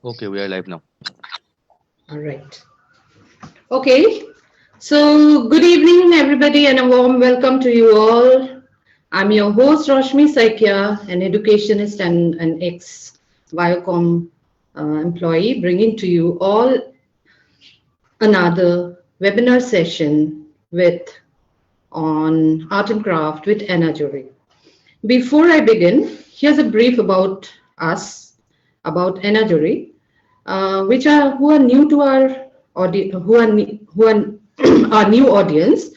Okay, we are live now. All right. Okay. So, good evening, everybody, and a warm welcome to you all. I'm your host, Roshmi Saikia, an educationist and an ex Viacom employee, bringing to you all another webinar session with on art and craft with Anna Jury. Before I begin, here's a brief about us, about Anna Jury, which are who are new to our who are our new audience,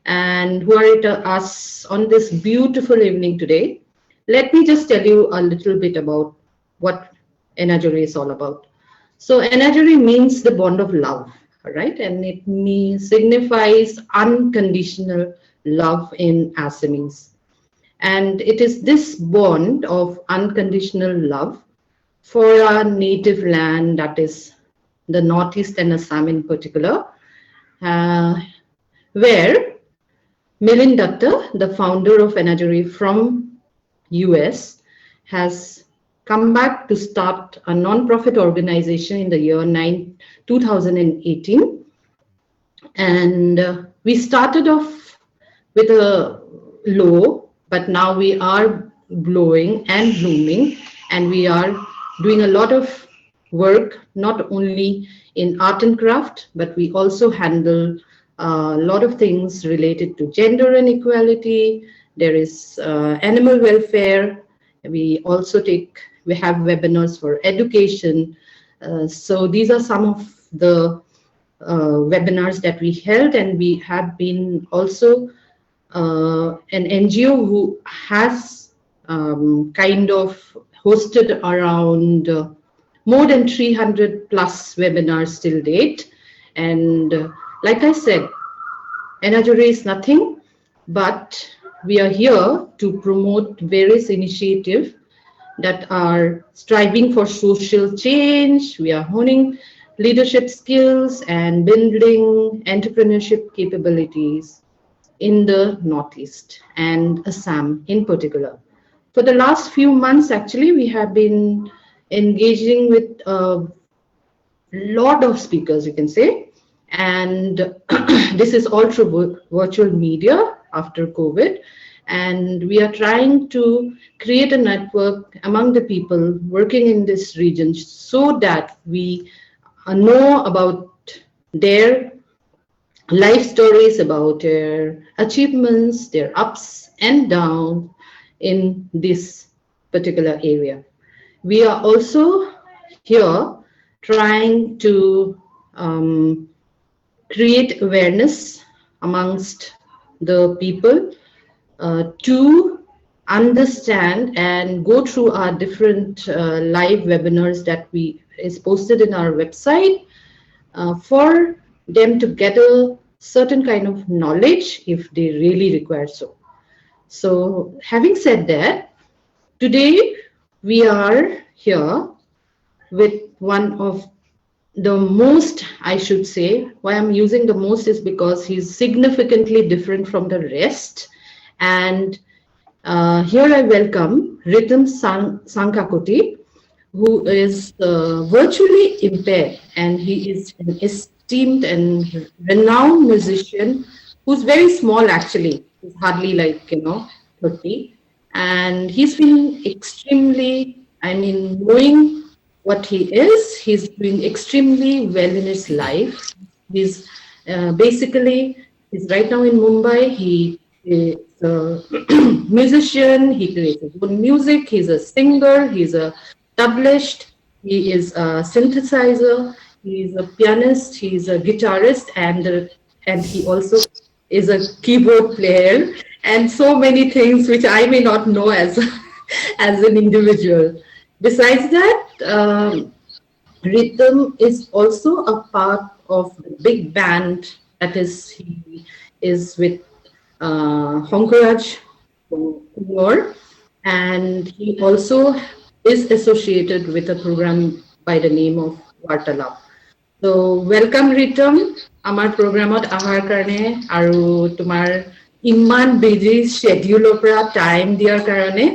and who are it us on this beautiful evening today. Let me just tell you a little bit about what Enajuri is all about. So Enajuri means the bond of love, right? And it means signifies unconditional love in Assamese. And it is this bond of unconditional love for our native land, that is the Northeast and Assam in particular, uh, where Milind Datta, the founder of Enajuri from US, has come back to start a non-profit organization in the year 2018. And we started off with a low, but now we are glowing and blooming, and we are doing a lot of work, not only in art and craft, but we also handle a lot of things related to gender inequality. There is animal welfare. We have webinars for education. So these are some of the webinars that we held, and we have been also an NGO who has kind of hosted around more than 300 plus webinars till date. And like I said, Enajuri is nothing but we are here to promote various initiatives that are striving for social change. We are honing leadership skills and building entrepreneurship capabilities in the Northeast and Assam in particular. For the last few months, actually, we have been engaging with a lot of speakers, you can say, and this is all through virtual media after COVID. And we are trying to create a network among the people working in this region so that we know about their life stories, about their achievements, their ups and downs in this particular area. We are also here trying to create awareness amongst the people to understand and go through our different live webinars that we is posted in our website for them to get a certain kind of knowledge if they really require so. So having said that, today we are here with one of the most, I should say, why I'm using the most is because he's significantly different from the rest. And here I welcome Writam Changkakoti, who is virtually impaired, and he is an esteemed and renowned musician who's very small actually. He's hardly 30. And he's been extremely, I mean, knowing what he is, he's doing extremely well in his life. He's he's right now in Mumbai. He is a musician, he creates his own music, he's a singer, he's a tablished, he is a synthesizer, he's a pianist, he's a guitarist, and he also is a keyboard player, and so many things which I may not know as as an individual. Besides that, Rhythm is also a part of the big band that is he is with Honkaraj Kumar, and he also is associated with a program by the name of Vartalap. So welcome Rhythm, আমাৰ programত আহাৰ কাৰণে আৰু তোমাৰ ইমান busy scheduleৰ পৰা time দিয়াৰ কাৰণে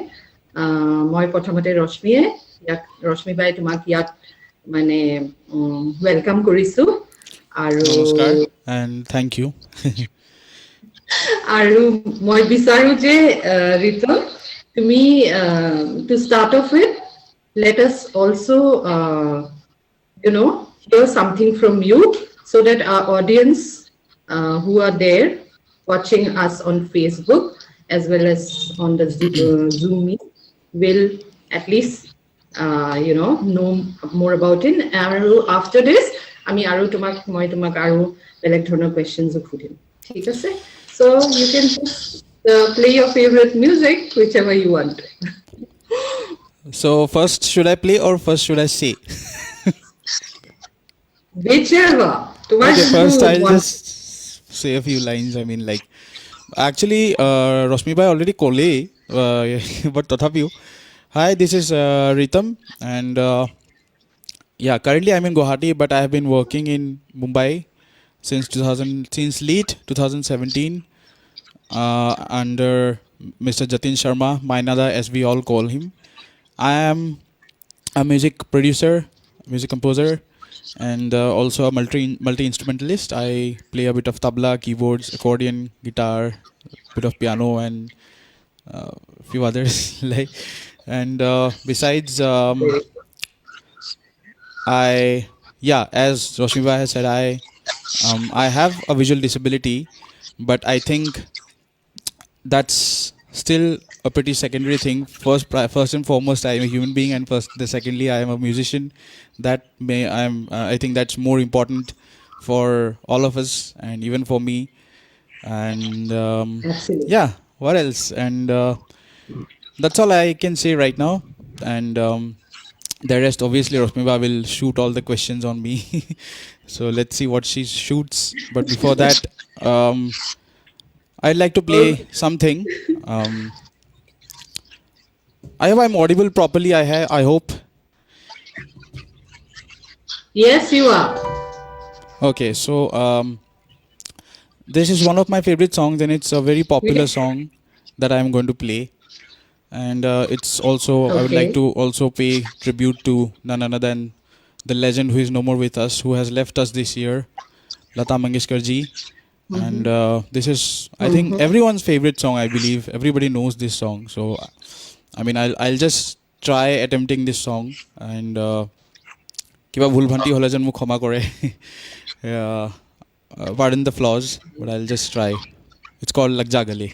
মই প্ৰথমতে ৰশ্মি বাই তোমাক ইয়াত মানে ৱেলকাম কৰিছোঁ আৰু Namaskar and thank you. আৰু মই বিচাৰো যে ৰিতম তুমি to start off with let us also hear something from you so that our audience who are there watching us on Facebook as well as on the Zoom meet will at least know more about it. আৰু after this আমি আৰু তোমাক আৰু বেলেগ ধৰণৰ questions সুধিম ঠিক আছে so you can just play your favorite music whichever you want. So first should I play or first should I say? Whichever তোমার Okay, যোনটো first I'll মন just say a few lines. I mean, like, actually, Rosmi bhai already kole, but tathapiyo. Hi, this is Writam, and yeah, currently I'm in Guwahati, but I have been working in Mumbai since 2000, since late 2017, under Mr. Jatin Sharma, Mainada, as we all call him. I am a music producer, music composer, and also a multi instrumentalist. I play a bit of tabla, keyboards, accordion, guitar, bit of piano, and a few others. Like, and besides, I yeah, as Rosmiba has said, I have a visual disability, but I think that's still a pretty secondary thing. First and foremost, I am a human being, and secondly, I am a musician. I think that's more important for all of us, and even for me. And absolutely yeah, what else? And that's all I can say right now. And the rest, obviously, Rosmiba will shoot all the questions on me. So let's see what she shoots. But before that, I'd like to play okay. something. Um, I hope I'm audible properly. I hope. Yes you are. Okay, so this is one of my favorite songs, and it's a very popular We- song that I'm going to play. And it's also, I would like okay to also pay tribute to none other than the legend who is no more with us, who has left us this year, Lata Mangeshkar ji. And this is, I think, mm-hmm. everyone's favorite song. I believe everybody knows this song. So, I mean, I'll just try attempting this song, and কিবা ভুল ভ্ৰান্তি হ'লে যেন মোক ক্ষমা কৰে. Yeah, pardon the flaws, but I'll just try. It's called Lag Ja Gale.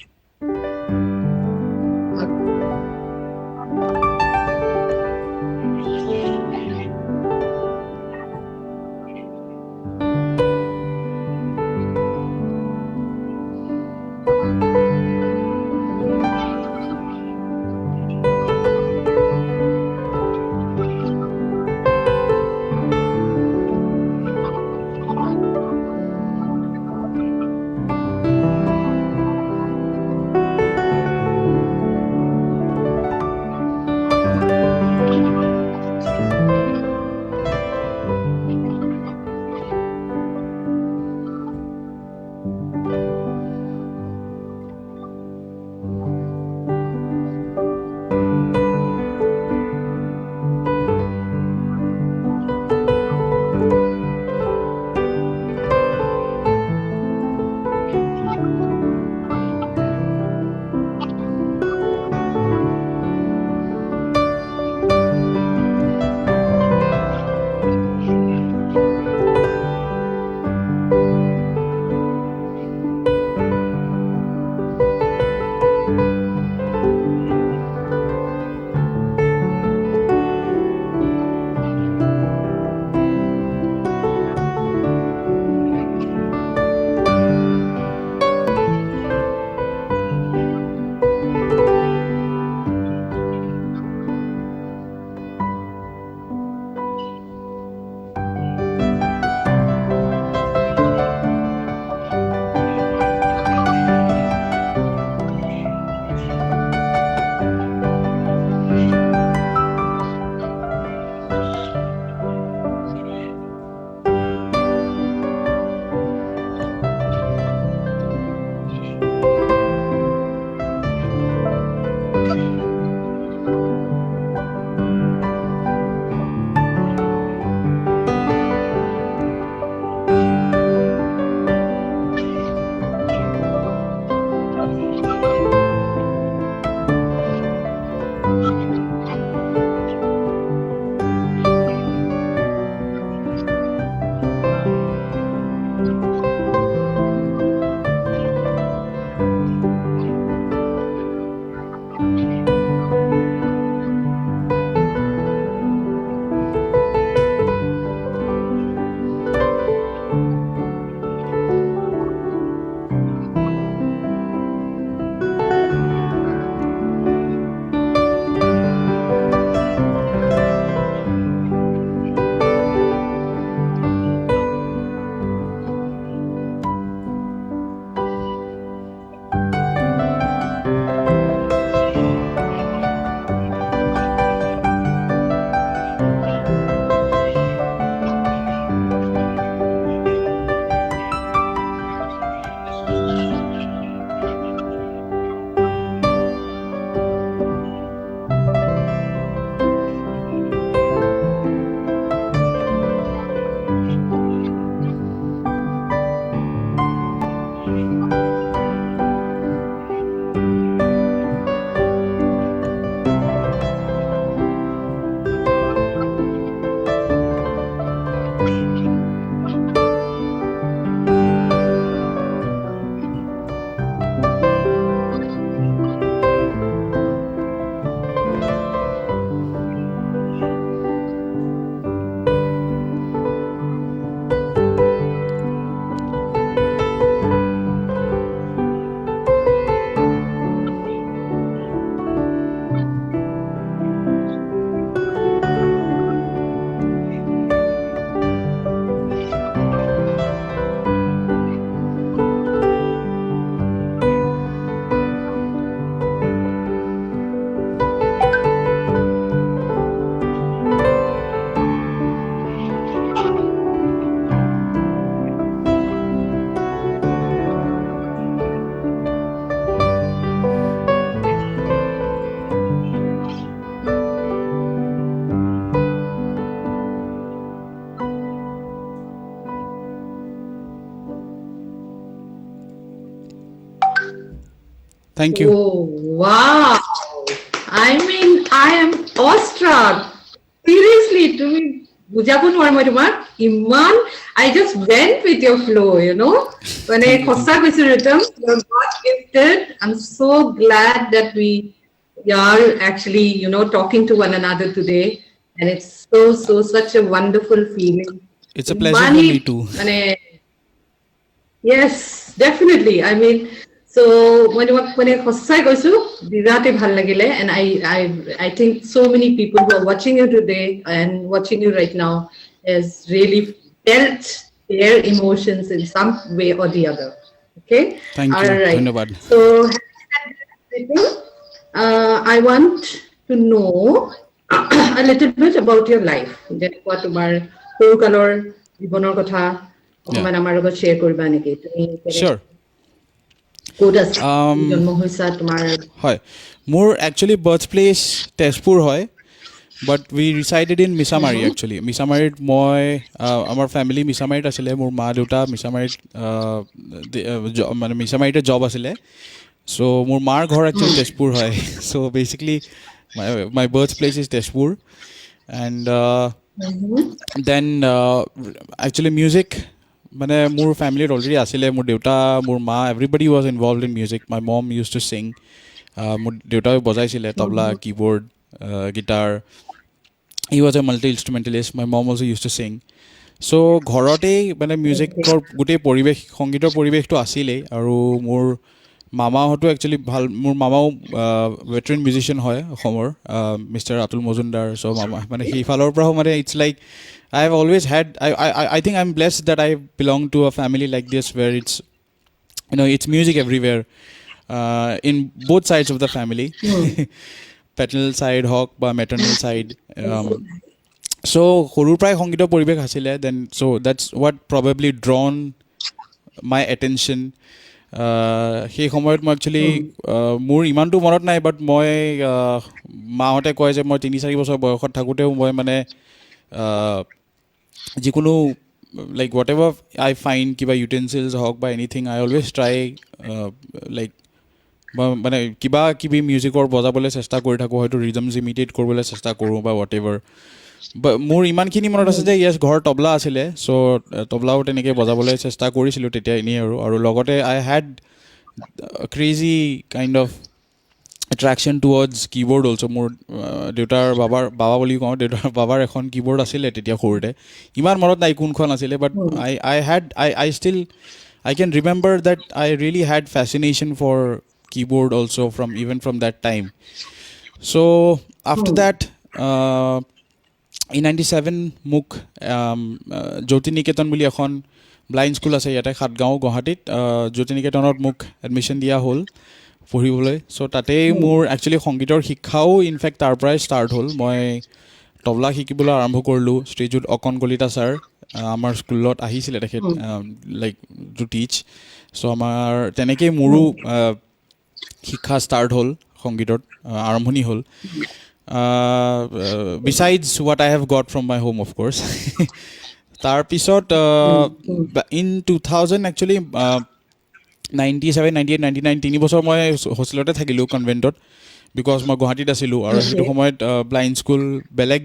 Thank you. Oh, wow. I mean, I am awestruck. Seriously, তুমি বুজাব নোৱাৰো মই তোমাক ইমান I just went with your flow, you know. মানে Thank you. Thank সঁচা you. কৈছো ৰিতম, you're God gifted. I'm so glad that we are actually, you know, talking to one another today. And it's so such a wonderful feeling. It's a pleasure for ইমানেই me too. মানে Yes, definitely. I mean, so when সঁচাই কৈছো বিৰাটে ভাল লাগিলে and I think so many people who are watching you today and watching you right now has really felt their emotions in some way or the other. Okay, Thank all you. right. ধন্যবাদ. So I want to know a little bit about your life. যেনেকুৱা তোমাৰ সৰুকালৰ জীৱনৰ কথা Yeah. অকমান আমাৰ লগত share কৰিবা নেকি তুমি Sure. ক'ত আছা Um, জন্ম হৈছা তোমাৰ হয় মোৰ একচুৱেলি বাৰ্থ প্লেচ তেজপুৰ হয় but we resided in Missamari actually মিছামাৰীত মই আমাৰ ফেমিলি মিছামাৰীত আছিলে মোৰ মা দেউতা মিছামাৰীত মানে মিছামাৰীতে জব আছিলে চ' মোৰ মাৰ ঘৰ একচুৱেলি তেজপুৰ হয় so' basically my birth place is Tezpur and then actually music মানে মোৰ ফেমিলিত অলৰেডি আছিলে মোৰ দেউতা মোৰ মা everybody was involve in music my mom use to sing মোৰ দেউতাই বজাইছিলে tabla keyboard guitar he was a multi instrumentalist my mom also' use to sing so' ঘৰতেই মানে মিউজিকৰ গোটেই পৰিৱেশ সংগীতৰ পৰিৱেশটো আছিলেই আৰু মোৰ মামাহঁতো একচুৱেলি ভাল মোৰ মামাও ভেটেৰেন মিউজিচিয়ান হয় অসমৰ মিষ্টাৰ আতুল মজুমদাৰ চ' মামা মানে সেইফালৰ পৰাও মানে it's like I have always had I think I'm blessed that I belong to a family like this where it's it's music everywhere in both sides of the family paternal side hawk বা maternal side so সৰুৰ পৰাই সংগীতৰ পৰিৱেশ আছিলে then so that's what probably drawn my attention সেই সময়ত মই actually মোৰ ইমানটো মনত নাই বাট মই মাহঁতে কয় যে মই 3-4 বছৰ বয়সত থাকোঁতেও মই মানে যিকোনো like what ever I find কিবা ইউটেনচিলছ হওক বা anything I always try like মানে কিবা কিবি মিউজিকৰ বজাবলৈ চেষ্টা কৰি থাকোঁ হয়তো ৰিদমছ ইমিটেট কৰিবলৈ চেষ্টা কৰোঁ বা হোৱাট এভাৰ মোৰ ইমানখিনি মনত আছে যে য়েছ ঘৰ তবলা আছিলে চ' তবলাও তেনেকৈ বজাবলৈ চেষ্টা কৰিছিলোঁ তেতিয়া এনেই আৰু লগতে I head crazy kind of attraction towards keyboard also' মোৰ দেউতাৰ বাবা বুলি কওঁ দেউতাৰ বাবাৰ এখন কীবৰ্ড আছিলে তেতিয়া সৰুতে ইমান মনত নাই কোনখন আছিলে but I still I can remember that I really had fascination for keyboard also even from that time so after that in 97 মোক জ্যোতি নিকেতন বুলি এখন ব্লাইণ্ড স্কুল আছে ইয়াতে সাতগাঁও গুৱাহাটীত জ্যোতি নিকেতনত মোক এডমিশ্যন দিয়া হ'ল পঢ়িবলৈ চ' তাতেই মোৰ একচুৱেলি সংগীতৰ শিক্ষাও ইনফেক্ট তাৰ পৰাই ষ্টাৰ্ট হ'ল মই তবলা শিকিবলৈ আৰম্ভ কৰিলোঁ শ্ৰীযুত অকণ কলিতা ছাৰ আমাৰ স্কুলত আহিছিলে তেখেত লাইক টু টিচ চ' আমাৰ তেনেকেই মোৰো শিক্ষা ষ্টাৰ্ট হ'ল সংগীতত আৰম্ভণি হ'ল বিচাইডছ what I have goat from my home of course তাৰপিছত ইন 2000 একচুৱেলি 97, 98, 99 তিনি বছৰ মই হোষ্টেলতে থাকিলোঁ কনভেণ্টত বিকজ মই গুৱাহাটীত আছিলোঁ আৰু সেইটো সময়ত ব্লাইণ্ড স্কুল বেলেগ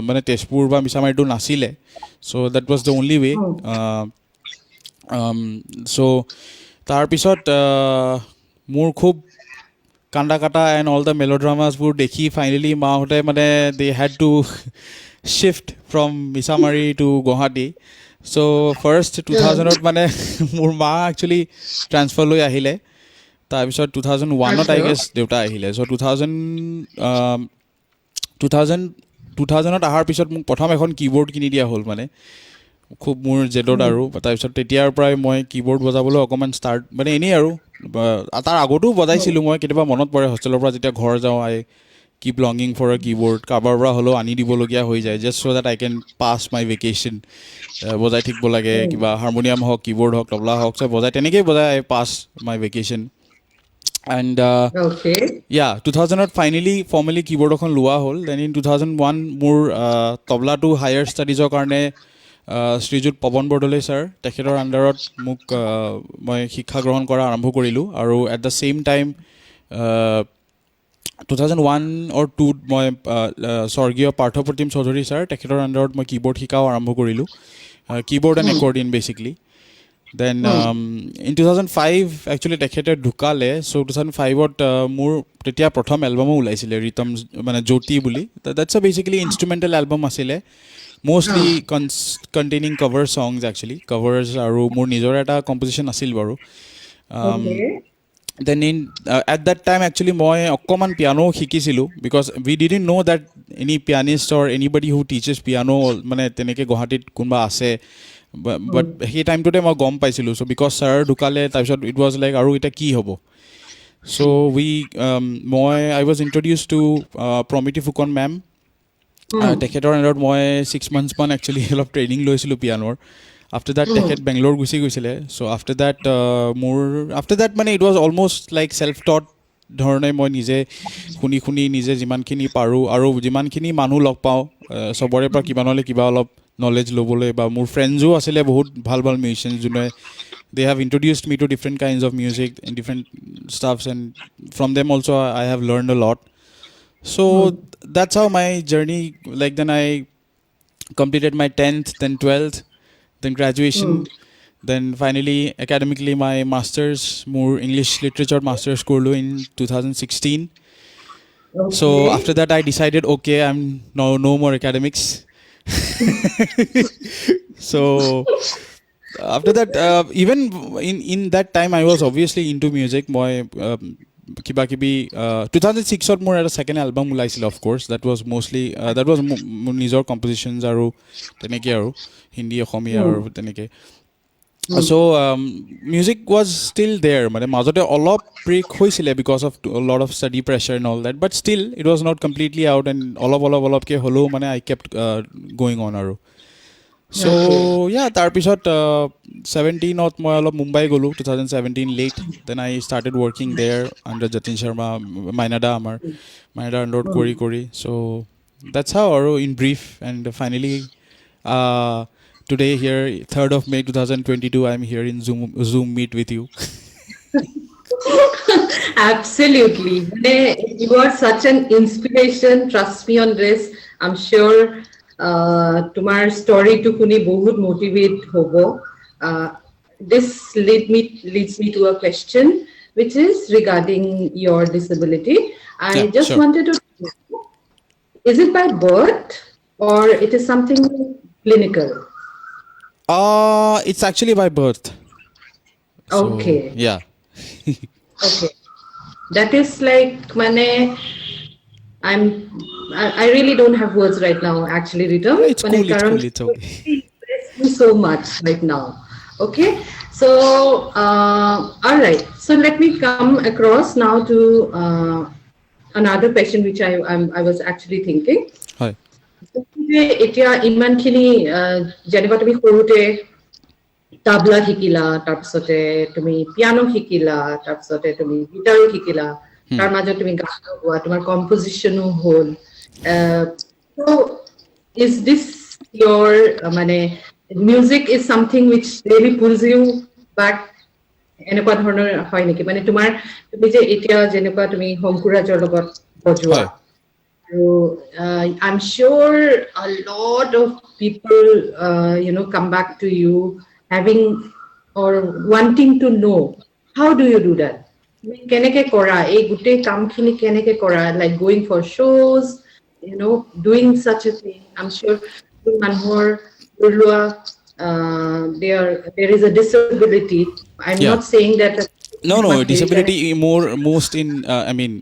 মানে তেজপুৰ বা মিছামাৰীটো নাছিলে চ' দেট ৱাজ দ্য অনলি ৱে চ' তাৰপিছত মোৰ খুব কান্দা কাটা এণ্ড অল দ্য মেলোড্ৰামাছবোৰ দেখি ফাইনেলি মাহঁতে মানে they had to shift from Missamari to Guwahati so' first 2000ত মানে মোৰ মা একচুৱেলি ট্ৰান্সফাৰ লৈ আহিলে তাৰপিছত 2001ত আই গেছ দেউতা আহিলে চ' 2000ত অহাৰ পিছত মোক প্ৰথম এখন কীবৰ্ড কিনি দিয়া হ'ল মানে খুব মোৰ জেদত আৰু তাৰপিছত তেতিয়াৰ পৰাই মই কীবৰ্ড বজাবলৈ অকণমান ষ্টাৰ্ট মানে এনেই আৰু তাৰ আগতেও বজাইছিলোঁ মই কেতিয়াবা মনত পৰে হোষ্টেলৰ পৰা যেতিয়া ঘৰ যাওঁ I keep longing for a keyboard কাৰোবাৰ পৰা হ'লেও আনি দিবলগীয়া হৈ যায় জাষ্ট চ' that I can pass my vacation বজাই থাকিব লাগে কিবা হাৰমনিয়াম হওক কীবৰ্ড হওক তবলা হওক চব বজাই তেনেকেই বজাই I pass my vacation and 2000ত ফাইনেলি ফৰ্মেলি কীবৰ্ড এখন লোৱা হ'ল দেন ইন 2001 মোৰ তবলাটো হায়াৰ ষ্টাডিজৰ কাৰণে শ্ৰীযুত পৱন বৰদলৈ ছাৰ তেখেতৰ আণ্ডাৰত মোক মই শিক্ষা গ্ৰহণ কৰা আৰম্ভ কৰিলোঁ আৰু at the same time 2001 or 2 মই স্বৰ্গীয় পাৰ্থপ্ৰতিম চৌধুৰী ছাৰ তেখেতৰ আণ্ডাৰত মই কীবৰ্ড শিকাও আৰম্ভ কৰিলোঁ keyboard and accordion basically then in 2005 actually তেখেতে ঢুকালে চ' 2005ত মোৰ তেতিয়া প্ৰথম এলবামো ওলাইছিলে ৰিতম মানে জ্যোতি বুলি that's a basically instrumental album আছিলে mostly containing cover songs actually covers আৰু মোৰ নিজৰ এটা কম্পজিশ্যন আছিল বাৰু then in at that time actually মই অকণমান পিয়ানো শিকিছিলোঁ because we didn't know' that any pianist or anybody who teachers piano মানে তেনেকৈ গুৱাহাটীত কোনোবা আছে বাট সেই টাইমটোতে মই গম পাইছিলোঁ চ' বিকজ ছাৰ ঢুকালে তাৰপিছত ইট ৱাজ লাইক আৰু এতিয়া কি হ'ব so' I was introduce to Promiti Phukan ma'am তেখেতৰ আণ্ডাৰত মই 6 monthsমান একচুৱেলি অলপ ট্ৰেইনিং লৈছিলোঁ পিয়ানোৰ আফটাৰ দেট তেখেত বেংগলোৰ গুচি গৈছিলে চ' আফটাৰ দেট মানে it was almost like self taught ধৰণে মই নিজে শুনি নিজে যিমানখিনি পাৰোঁ আৰু যিমানখিনি মানুহ লগ পাওঁ চবৰে পৰা কিবা নহ'লে কিবা অলপ নলেজ ল'বলৈ বা মোৰ ফ্ৰেণ্ডছো আছিলে বহুত ভাল ভাল মিউজিচিয়ান যোনে they have introduced me to different kinds of music and different stuffs and from them also' I have learned a lot so that's how my journey like then I completed my 10th then 12th then graduation then finally academically my masters more English literature masters kurlu in 2016 so after that I decided okay I'm no more academics so after that even in that time I was obviously into music মই কিবা কিবি 2006ত মোৰ এটা second album ওলাইছিলে of course that was mostly that was মোৰ নিজৰ কম্পজিশ্যনছ আৰু তেনেকৈ আৰু হিন্দী অসমীয়া আৰু তেনেকৈ চ' মিউজিক ৱাজ ষ্টিল দেয়াৰ মানে মাজতে অলপ ব্ৰেক হৈছিলে because of lot of study pressure and all that but still it was not completely out and অলপকৈ হ'লেও মানে আই কেপ্ট গ'য়িং অন আৰু চ' ইয়া তাৰপিছত 17ত মই অলপ মুম্বাই গ'লোঁ 2017 late then I started working there under Jatin Sharma Mainada আণ্ডাৰত কৰি চ' দেটছ হাউ আৰু in brief and finally today here 3rd of May 2022 I am here in Zoom meet with you. Absolutely. You are such an inspiration. Trust me on this. I'm sure তোমাৰ ষ্টৰিটো শুনি বহুত motivate হ'ব this leads me to a question which is regarding your disability. I just wanted to know, is it by birth or it is something clinical? It's actually by birth. Okay. So, yeah. Okay. That is like I really don't have words right now actually Writam. It's cool, it's okay. Thank you so much right now. Okay, so all right, so let me come across now to another question which I was actually thinking. Hi. এতিয়া ইমানখিনি যেনেকুৱা তুমি সৰুতে তাবলা শিকিলা তাৰপিছতে তুমি piano শিকিলা তাৰপিছতে তুমি গিটাৰো শিকিলা তাৰ মাজত তুমি গান গোৱা তোমাৰ কম্পজিশ্যনো হ'ল so is this your মানে music is something which really pulls you back এনেকুৱা ধৰণৰ হয় নেকি মানে তুমি যে এতিয়া যেনেকুৱা তুমি শংকুৰাজৰ লগত বজোৱা I'm sure a lot of people come back to you having or wanting to know how do you do that keneke kora ei gute kam khini keneke kora like going for shows doing such a thing I'm sure manhor ulua there is a disability I'm not saying that no disability most in I mean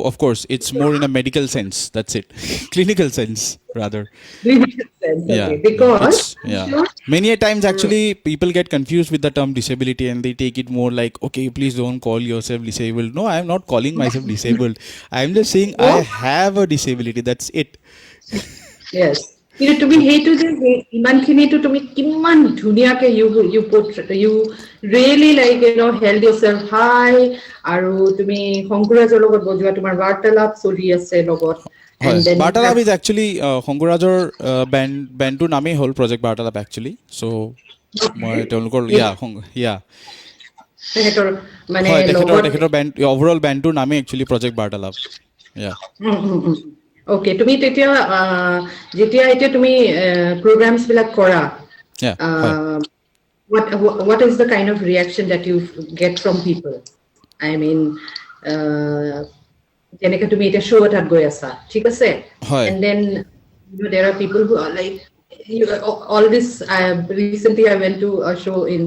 of course it's more in a medical sense that's it clinical sense rather clinical sense yeah okay. Because many a times actually people get confused with the term disability and they take it more like okay please don't call yourself disabled no I am not calling myself disabled I am just saying I have a disability that's it yes তুমি হেইটো যে ইমানখিনিটো তুমি কিমান ধুনীয়াকে you really like held yourself high আৰু তুমি শংকুৰাজৰ লগত বজোৱা তোমাৰ বাৰ্তালাপ চলি আছে লগত হয় and then বাৰ্তালাপ ইজ একচুৱেলি শংকুৰাজৰ বেণ্ডটোৰ নামেই হ'ল প্ৰজেক্ট বাৰ্তালাপ একচুৱেলি চ' মই তেওঁলোকৰ ইয়া তেখেতৰ মানে হয় তেখেতৰ লগত তেখেতৰ বেণ্ড অভাৰঅল বেণ্ডটোৰ নামেই একচুৱেলি প্ৰজেক্ট বাৰ্তালাপ ইয়া অ'কে তুমি তেতিয়া যেতিয়া এতিয়া তুমি প্ৰগ্ৰামছ বিলাক কৰা ইয়া হয় uh, what is the kind of reaction that you get from people? I mean, যেনেকে তুমি এতিয়া show এটাত গৈ আছা ঠিক আছে হয় and then there are people who are like all this recently I went to a show in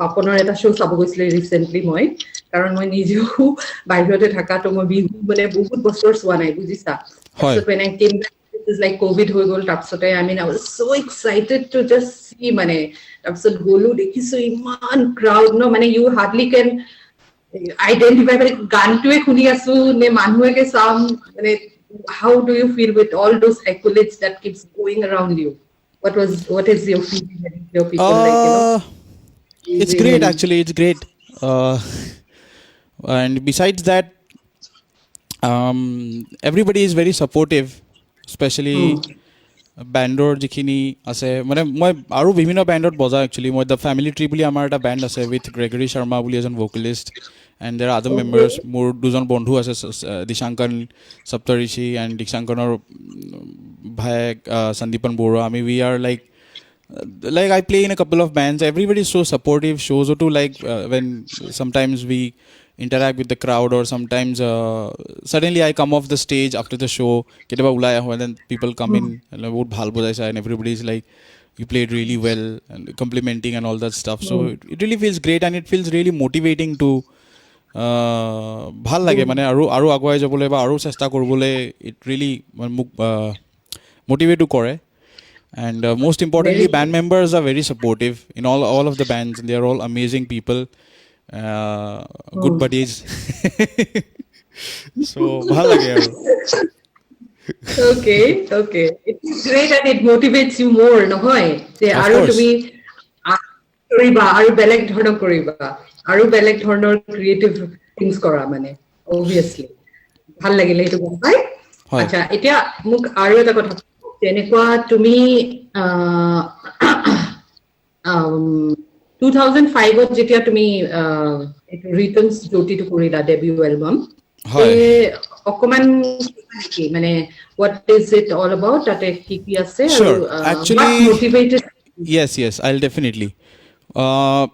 পাপনৰ এটা show চাব গৈছিলে recently মই কাৰণ মই নিজেও বাহিৰতে থাকাটো মই বিহু মানে বহুত বছৰ চোৱা নাই বুজিছা হয় তাৰপিছত when I came back it was like covid হৈ গ'ল তাৰপিছতে I mean I was so excited to just see মানে তাৰপিছত গ'লো দেখিছো ইমান crowd ন মানে you hardly can identify মানে গানটোৱে শুনি আছো নে মানুহেকে চাম মানে how do you feel with all those accolades that keeps going around you what is your feeling when you hear people like uh, it's praising great and actually it's great uh, and besides that everybody is very supportive especially বেণ্ডৰ যিখিনি আছে মানে মই আৰু বিভিন্ন বেণ্ডত বজাওঁ actually মই the family tree বুলি আমাৰ এটা bend আছে উইথ গ্ৰেগৰী শৰ্মা বুলি এজন ভোকেলিষ্ট এণ্ড দেৰ আদাৰ okay মেম্বাৰ্ছ মোৰ দুজন বন্ধু আছে দিশাংকন সপ্তঋষি এণ্ড দিশাংকনৰ ভায়েক সন্দীপন বৰুৱা আমি we are like I play in a couple of bands. Everybody is so supportive. Shows to like when sometimes we interact with the crowd or sometimes suddenly I come off the stage after the show. Ketaba ulaya ho and then people come in and bahut bhal bojaisa and everybody is like you played really well and complimenting and all that stuff. So it really feels great and it feels really motivating to ভাল লাগে মানে আৰু আগুৱাই যাবলৈ বা আৰু চেষ্টা কৰিবলৈ it really মোক motivate কৰে. And most importantly, very band members are very supportive in all of the bands. They are all amazing people, good buddies. So, bhal lage aru. okay it's great and it motivates you more নহয় যে Of আৰু course, তুমি কৰিবা আৰু বেলেগ ধৰণৰ কৰিবা আৰু বেলেগ ধৰণৰ ক্ৰিয়েটিভ থিংছ কৰা মানে obviously ভাল লাগিলে এইটো গম পাই হয় আচ্ছা এতিয়া মোক আৰু এটা কথা যেনেকুৱা তুমি 2005 যেতিয়া তুমি এইটো ৰিটাৰ্নছ জ্যোতিটো কৰিলা ডেবিউ এলবাম হয় অকমান কি মানে what is it all about তাতে কি কি আছে আৰু sure. what Actually, motivated yes, I'll definitely. Uh,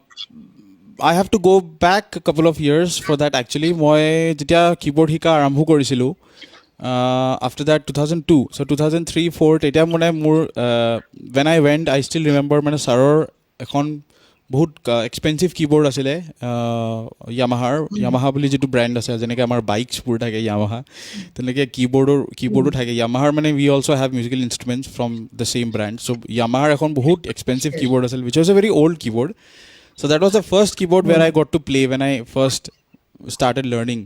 I have to go back a couple of years for that actually. মই যেতিয়া keyboard শিকা আৰম্ভ কৰিছিলোঁ after that 2002 so 2003-04 তেতিয়া মানে মোৰ when I went I still remember মানে ছাৰৰ এখন বহুত এক্সপেঞ্চিভ কীবৰ্ড আছিলে য়ামাহাৰ বুলি যিটো ব্ৰেণ্ড আছে যেনেকৈ আমাৰ বাইকছবোৰ থাকে য়ামাহা তেনেকৈ কীবৰ্ডো থাকে য়ামাহাৰ মানে we also' have musical instruments from the same brand so' য়ামাহাৰ এখন বহুত এক্সপেঞ্চিভ কীবৰ্ড আছিল which was a very old keyboard so' that was the first keyboard where I got to play when I first started learning.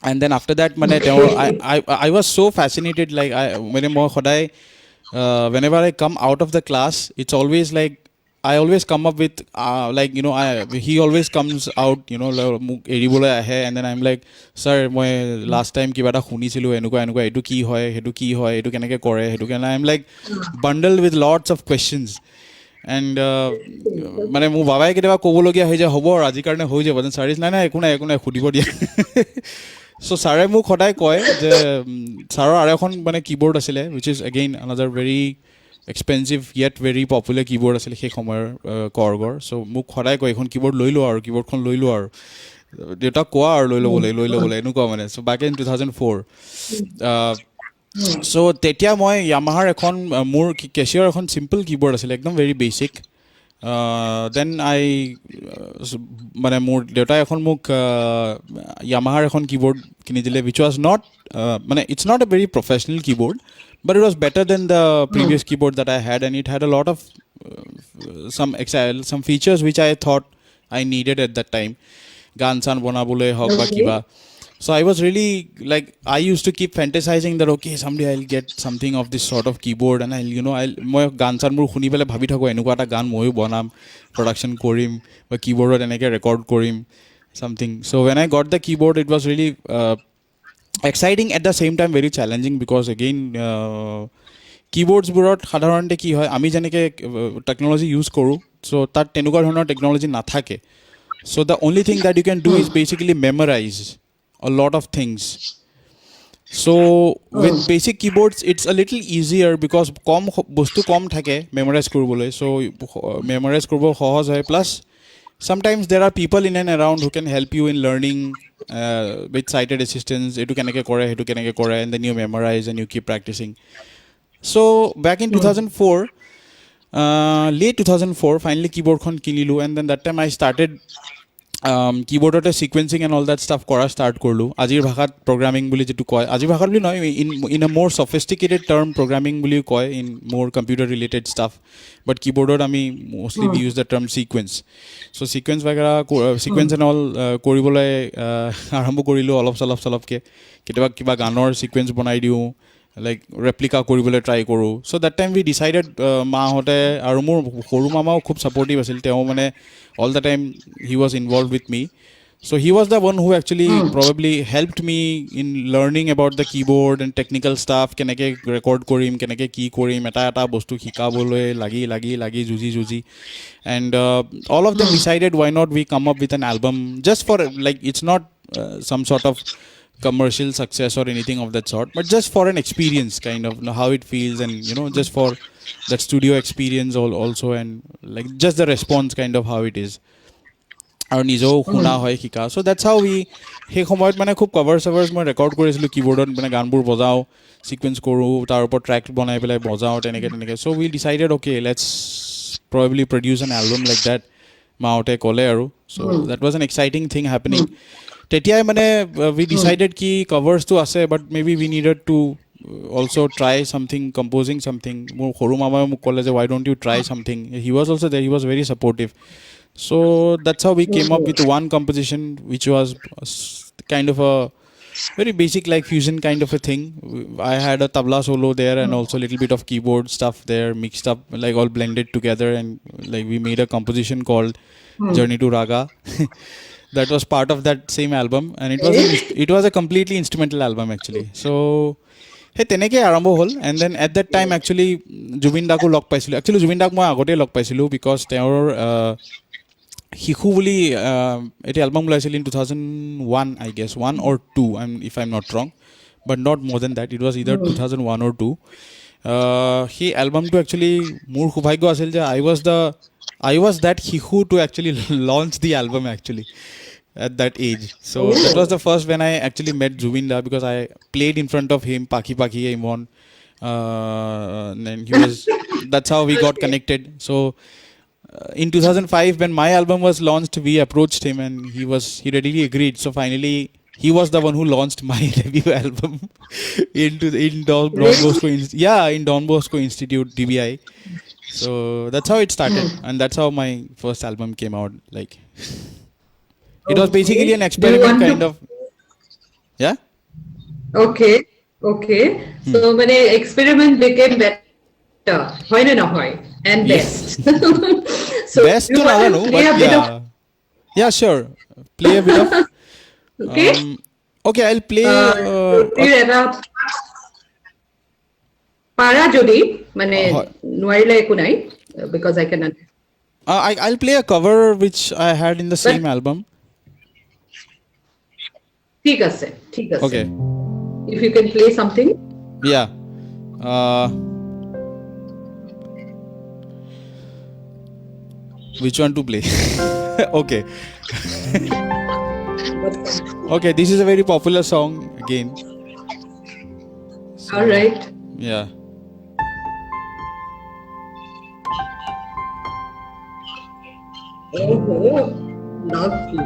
And then after that মানে তেওঁৰ I was so fascinated like মানে মই সদায় whenever I come out of the class it's always like I always come up with like you know he always comes out you know মোক এৰিবলৈ আহে and then I'm like sir মই last time কিবা এটা শুনিছিলোঁ এনেকুৱা এইটো কি হয় এইটো কেনেকৈ কৰে সেইটো কাৰণে I'm like bundled with lots of questions and মানে মোৰ বাবাই কেতিয়াবা ক'বলগীয়া হৈ যায় হ'ব আৰু আজিৰ কাৰণে হৈ যাব যেন ছাৰে নাই একো নাই সুধিব দিয়া চ' ছাৰে মোক সদায় কয় যে ছাৰৰ আৰু এখন মানে কীবৰ্ড আছিলে which is again another very expensive yet very popular keyboard আছিলে সেই সময়ৰ কৰ্গৰ চ' মোক সদায় কয় এইখন কীবৰ্ড লৈ লোৱা আৰু কীবৰ্ডখন লৈ লোৱা আৰু দেউতাক কোৱা আৰু লৈ ল'বলৈ এনেকুৱা মানে চ' বেক ইন 2004 চ' তেতিয়া মই য়ামাহাৰ এখন মোৰ কেচিয়াৰ এখন চিম্পল কীবৰ্ড আছিলে একদম ভেৰি বেচিক দেন মানে মোৰ দেউতাই এখন মোক য়ামাহাৰ এখন কীবৰ্ড কিনি দিলে উইচ ৱাজ নট মানে it's not a very professional keyboard but it was better than the previous keyboard that I had and it had a lot of some features which I thought I needed at that time gan san bonabole hok ba kiba so I was really like I used to keep fantasizing that okay someday I'll get something of this sort of keyboard and I'll moi gan san mur khuni pele bhabi thako enuka ta gan moyo bonam production korim ba keyboard eneke record korim something so when I got the keyboard it was really exciting at the same time very challenging because again keyboardsবোৰত সাধাৰণতে কি হয় আমি যেনেকৈ technology use কৰোঁ চ' তাত তেনেকুৱা ধৰণৰ টেকন'লজি নাথাকে so' the only thing that you can do is basically memorize a lot of things. So with basic keyboards it's a little easier because কম বস্তু কম থাকে মেমৰাইজ কৰিবলৈ so মেমৰাইজ কৰিব সহজ হয় plus sometimes there are people in and around who can help you in learning with sighted assistance etu keneke kore hetu keneke kore and then you memorize and you keep practicing. So back in 2004 late 2004 finally keyboard khon kinilu and then that time I started keyboardতে sequencing and all that stuff কৰা start কৰিলোঁ আজিৰ ভাষাত programming বুলি যিটো কয় আজিৰ ভাষাত বুলি নহয় in a more sophisticated term programming বুলি কয় in more computer related stuff but keyboardত আমি mostly we use the term sequence so sequence বাগেৰা sequence and all কৰিবলৈ আৰম্ভ কৰিলোঁ অলপ চলপকৈ কেতিয়াবা কিবা গানৰ sequence বনাই দিওঁ like replica কৰিবলৈ try কৰোঁ so that time we decided মাহঁতে আৰু মোৰ সৰু মামাও খুব supportive আছিল তেওঁ মানে all the time he was involved with me so he was the one who actually probably helped me in learning about the keyboard and technical stuff keneke record korim keneke ki korim eta bostu hikaboloi lagi juji and all of them decided why not we come up with an album just for like it's not some sort of commercial success or anything of that sort but just for an experience kind of how it feels and just for that studio experience also and like just the response kind of how it is আৰু নিজেও শুনা হয় শিকা so that's how we সেই সময়ত মানে খুব কভাৰ্ছ মই ৰেকৰ্ড কৰিছিলোঁ কীবোৰ্ডত মানে গানবোৰ বজাওঁ সিকুৱেঞ্চ কৰোঁ তাৰ ওপৰত ট্ৰেক বনাই পেলাই বজাওঁ তেনেকৈ so we decided okay let's probably produce an album like that মাহঁতে ক'লে আৰু so that was an exciting thing happening তেতিয়াই মানে we decided কি কভাৰ্ছটো আছে but maybe we needed to also try something composing something মোৰ সৰু মামাই মোক ক'লে যে why don't you try something he was also there he was very supportive so that's how we came up with one composition which was kind of a very basic like fusion kind of a thing I had a tabla solo there and also a little bit of keyboard stuff there mixed up like all blended together and like we made a composition called Journey to Raga that was part of that same album and it was a completely instrumental album actually so hey teneke arambo hol and then at that time actually Jubin Da ko log paisilu actually Jubin Da moi agote log paisilu because their Hiku বুলি এটি album ওলাইছিল in 2001 I guess 1 or 2 if I'm not wrong but not more than that it was either 2001 or 2 সেই এলবামটো actually মোৰ সৌভাগ্য আছিল যে I was that Hiku to actually launch the album actually at that age so that was the first when I actually met Jubin Da because I played in front of him Paki Imon and he was that's how we got connected so in 2005 when my album was launched we approached him and he readily agreed so finally he was the one who launched my debut album in Don Bosco in Don Bosco Institute DBI so that's how it started and that's how my first album came out like it was basically an experiment kind of yeah okay so many experiment became better hoy na hoy and best so best you to want I to know play but a bit yeah sure play a bit of okay okay I'll play এটা পাৰা যদি মানে নোৱাৰিলে একো নাই because I cannot I'll play a cover which I had in the same album ঠিক আছে okay if you can play something yeah which one to play okay okay this is a very popular song again so, all right yeah oh lovely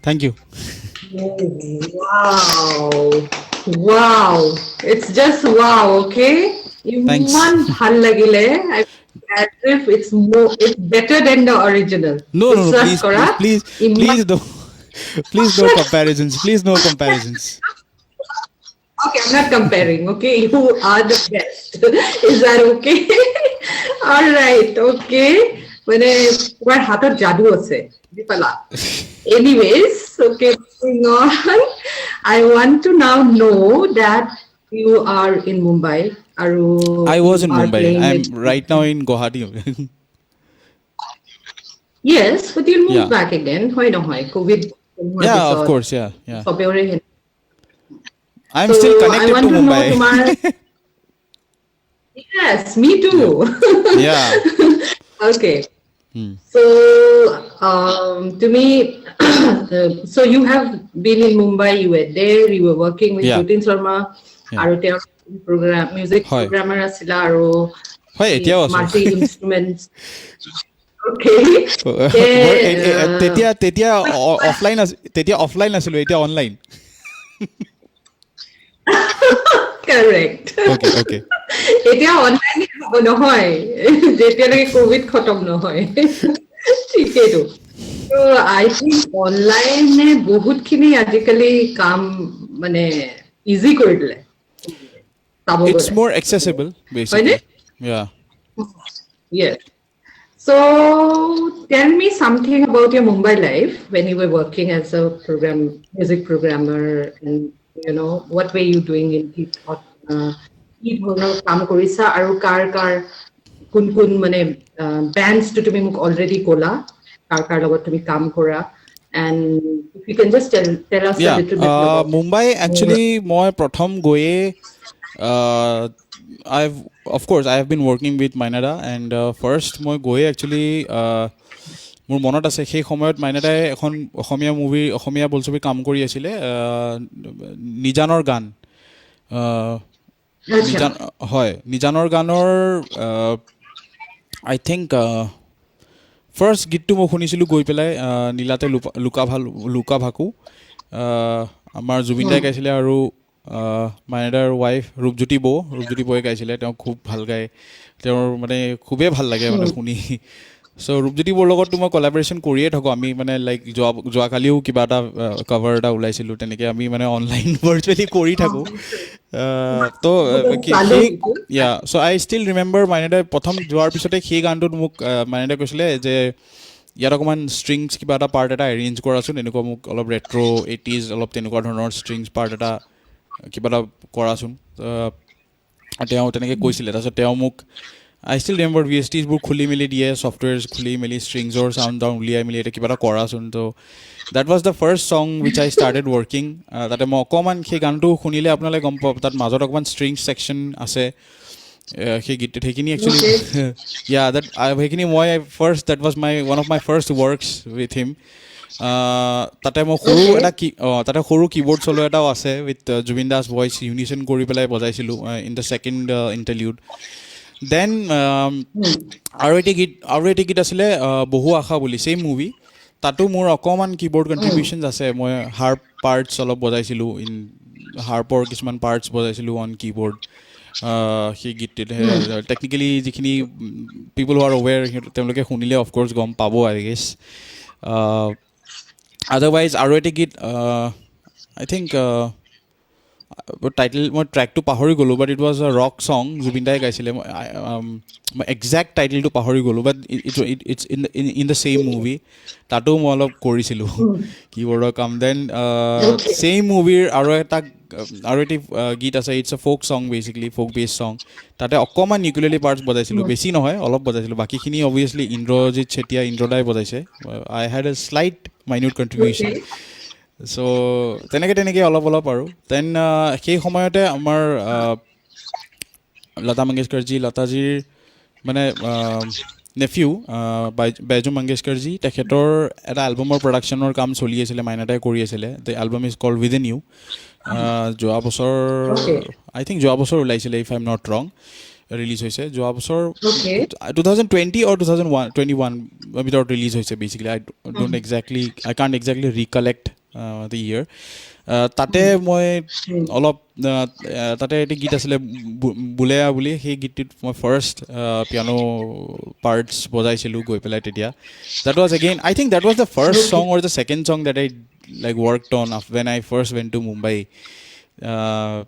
Thank you. Wow. Wow. It's just wow, okay? Thanks. ইমান ভাল লাগিলে as if it's better than the original. No, no, no. বিশ্বাস Please, কৰা please, please, Iman please, no. Please, no comparisons. Please, no comparisons. Okay, I'm not comparing. Okay, you are the best. Is that okay? All right. Okay. মানে তোমাৰ হাতত যাদু আছে বুজি পালা anyways okay moving on I want to now know that you are in Mumbai আৰু I you was in are Mumbai. playing with I'm right now in Guwahati. yes but you move Yeah. back again হয় নহয় covid হোৱাৰ Yeah, of পিছত course. Yeah, yeah. চবেৰে I'm so still I connected want to to know Mumbai. তোমাৰ yes me Yeah. too Yeah. okay. Hmm. So, to me, so you have been in Mumbai, you were there, you were working with Yeah. Jutin Sharma, Yeah. আৰু তেওঁৰ program, music হয় programmer আছিলা, আৰু হয় এতিয়াও আছো multi instruments. Okay. মোৰ Uh, তেতিয়া তেতিয়া অফলাইন তেতিয়া অফলাইন আছিলো এতিয়া অনলাইন correct. অ'কে অ'কে এতিয়া অনলাইন হ'ব নহয় যেতিয়ালৈকে কোভিড খতম নহয় ঠিকেইতো তো আই থিংক অনলাইনে বহুতখিনি আজিকালি কাম মানে ইজি কৰি দিলে চাব ইটছ গ'লে মোৰ এক্সেচিবল হয়নে basically yeah yes so tell me something about your Mumbai life when you were working as a music programmer and what were you doing in কি ধৰণৰ কাম কৰিছা আৰু কাৰ কোন কোন মানে bands তুমি মোক already ক'লা কাৰ লগত তুমি কাম কৰা and if you can just tell us a yeah little bit about Mumbai more. Actually মই প্ৰথম গৈয়ে of course I have been working with মাইনাদা and first মই গৈয়ে একচুৱেলি মোৰ মনত আছে সেই সময়ত মাইনাদাই এখন অসমীয়া বোলছবিৰ কাম কৰি আছিলে নিজানৰ গান আচ্ছা নিজান হয় নিজানৰ গানৰ আই থিংক ফাৰ্ষ্ট গীতটো মই শুনিছিলোঁ গৈ পেলাই নীলাতে লুকা ভাকু আমাৰ জুবিন দাই গাইছিলে আৰু মাইনাদাৰ ৱাইফ ৰূপজ্যোতি বৌয়ে গাইছিলে তেওঁ খুব ভাল গায় তেওঁৰ মানে খুবেই ভাল লাগে মানে শুনি চ' ৰূপজ্যোতি বৌৰ লগততো মই কলাবৰেশ্যন কৰিয়ে থাকোঁ আমি মানে লাইক যোৱাকালিও কিবা এটা কভাৰ এটা ওলাইছিলোঁ তেনেকৈ আমি মানে অনলাইন ভাৰ্চুৱেলি কৰি থাকোঁ তো সেই ইয়া চ' আই ষ্টিল ৰিমেম্বাৰ মাইনাদাই প্ৰথম যোৱাৰ পিছতে সেই গানটোত মোক মাইনাদাই কৈছিলে যে ইয়াত অকণমান ষ্ট্ৰিংছ কিবা এটা পাৰ্ট এটা এৰেঞ্জ কৰাচোন এনেকুৱা মোক অলপ ৰেট্ৰ' 80s অলপ তেনেকুৱা ধৰণৰ ষ্ট্ৰিংছ পাৰ্ট এটা কিবা এটা কৰাচোন তেওঁ তেনেকৈ কৈছিলে তাৰপিছত তেওঁ মোক আই ষ্টিল ৰিমেম্বাৰ VSTবোৰ খুলি মেলি দিয়ে ছফ্টৱেৰ্ছ খুলি মেলি ষ্ট্ৰিংছৰ চাউণ্ড উলিয়াই মেলি এতিয়া কিবা এটা কৰাচোন ত' দেট ৱাজ দ্য ফাৰ্ষ্ট চং উইচ আই ষ্টাৰ্টেড ৱৰ্কিং তাতে মই অকণমান সেই গানটো শুনিলে আপোনালোকে গম পাব তাত মাজত অকণমান ষ্ট্ৰিংছ ছেকশ্যন আছে সেই গীতটোত সেইখিনি একচুৱেলি ইয়া সেইখিনি মই first that was one of my first works with him তাতে মই তাতে সৰু কীবৰ্ড চলো এটাও আছে উইথ জুবিন দাস ভইচ ইউনিচন কৰি পেলাই বজাইছিলোঁ ইন দ্য ছেকেণ্ড ইণ্টাৰলিউড দেন আৰু এটি গীত আছিলে বহু আশা বুলি ছেইম মুভি তাতো মোৰ অকণমান কীবৰ্ড কণ্ট্ৰিবিউশ্যনছ আছে মই হাৰ্প পাৰ্টছ অলপ বজাইছিলোঁ হাৰ্পৰ কিছুমান পাৰ্টছ বজাইছিলোঁ অন কীবৰ্ড সেই গীতটোত টেকনিকেলি যিখিনি পিপল হু আৰ অৱেৰ তেওঁলোকে শুনিলে অফক'ৰ্ছ গম পাব আই গেছ আদাৰৱাইজ আৰু এটি গীত আই থিংক মই ট্ৰেকটো পাহৰি গ'লোঁ বাট ইট ৱাজ আ ৰক চং জুবিন দাই গাইছিলে মই একজেক্ট টাইটেলটো পাহৰি গ'লোঁ but its in the same movie তাতো মই অলপ কৰিছিলোঁ কীবৰ্ডৰ কাম দেন ছেইম মুভিৰ আৰু এটি গীত আছে ইটছ এ ফ'ক চং বেচিকেলি ফ'ক বেছ চং তাতে অকণমান নিউক্লিয়াৰলি পাৰ্টছ বজাইছিলোঁ বেছি নহয় অলপ বজাইছিলোঁ বাকীখিনি অবভিয়াছলি ইন্দ্ৰদাই বজাইছে I had a slight minute contribution so' তেনেকৈ অলপ আৰু দেন সেই সময়তে আমাৰ লতাজিৰ মানে নেফিউ বাইজু মংগেশকাৰজী তেখেতৰ এটা এলবামৰ প্ৰডাকশ্যনৰ কাম চলি আছিলে মাইনাদাই কৰি আছিলে the album is called within you যোৱা বছৰ ওলাইছিলে if I am not wrong release হৈছে যোৱা বছৰ 2020 or 2021 ভিতৰত ৰিলিজ হৈছে basically I can't exactly recollect the year. তাতে মই অলপ তাতে এটি গীত আছিলে বুলেয়া বুলি, সেই গীতটোত মই ফাৰ্ষ্ট পিয়ানো পাৰ্টছ বজাইছিলোঁ গৈ পেলাই তেতিয়া. That was again, I think that was the first Okay. song or the second song that I like worked on when I first went to Mumbai. Uh,